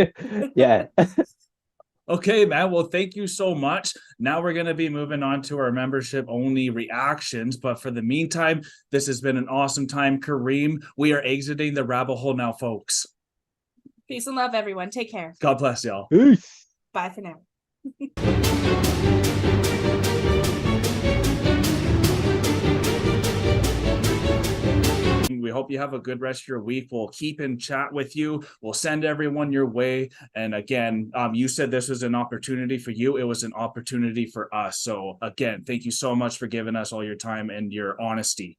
B: Yeah.
A: Okay, man. Well, thank you so much. Now we're going to be moving on to our membership only reactions. But for the meantime, this has been an awesome time. Kaireem, we are exiting the rabbit hole now, folks.
C: Peace and love, everyone. Take care.
A: God bless y'all.
B: Peace.
C: Bye for now.
A: We hope you have a good rest of your week. We'll keep in chat with you. We'll send everyone your way. And again, you said this was an opportunity for you. It was an opportunity for us. So again, thank you so much for giving us all your time and your honesty.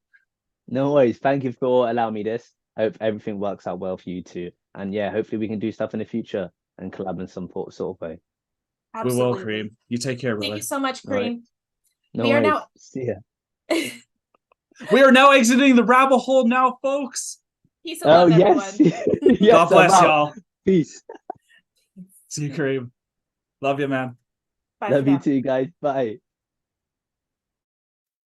B: No worries. Thank you for allowing me this. I hope everything works out well for you too. And yeah, hopefully we can do stuff in the future and collab in some sort of way.
C: Absolutely.
A: We will, Kaireem. You take care, brother.
C: Thank you so much, Kaireem.
B: Right. No
C: We are
B: worries.
C: now.
B: See ya.
A: We are now exiting the rabbit hole now, folks.
C: Peace and love,
B: yes.
C: everyone.
B: Yes,
A: God bless
B: I'm out.
A: y'all.
B: Peace.
A: See you, Kaireem. Love you, man.
C: Bye
B: Love
C: for
B: you
C: now.
B: too, guys. Bye.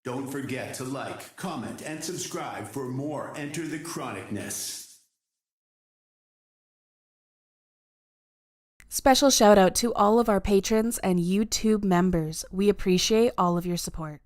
D: Don't forget to like, comment, and subscribe for more Enter the Chronicness.
E: Special shout out to all of our patrons and YouTube members. We appreciate all of your support.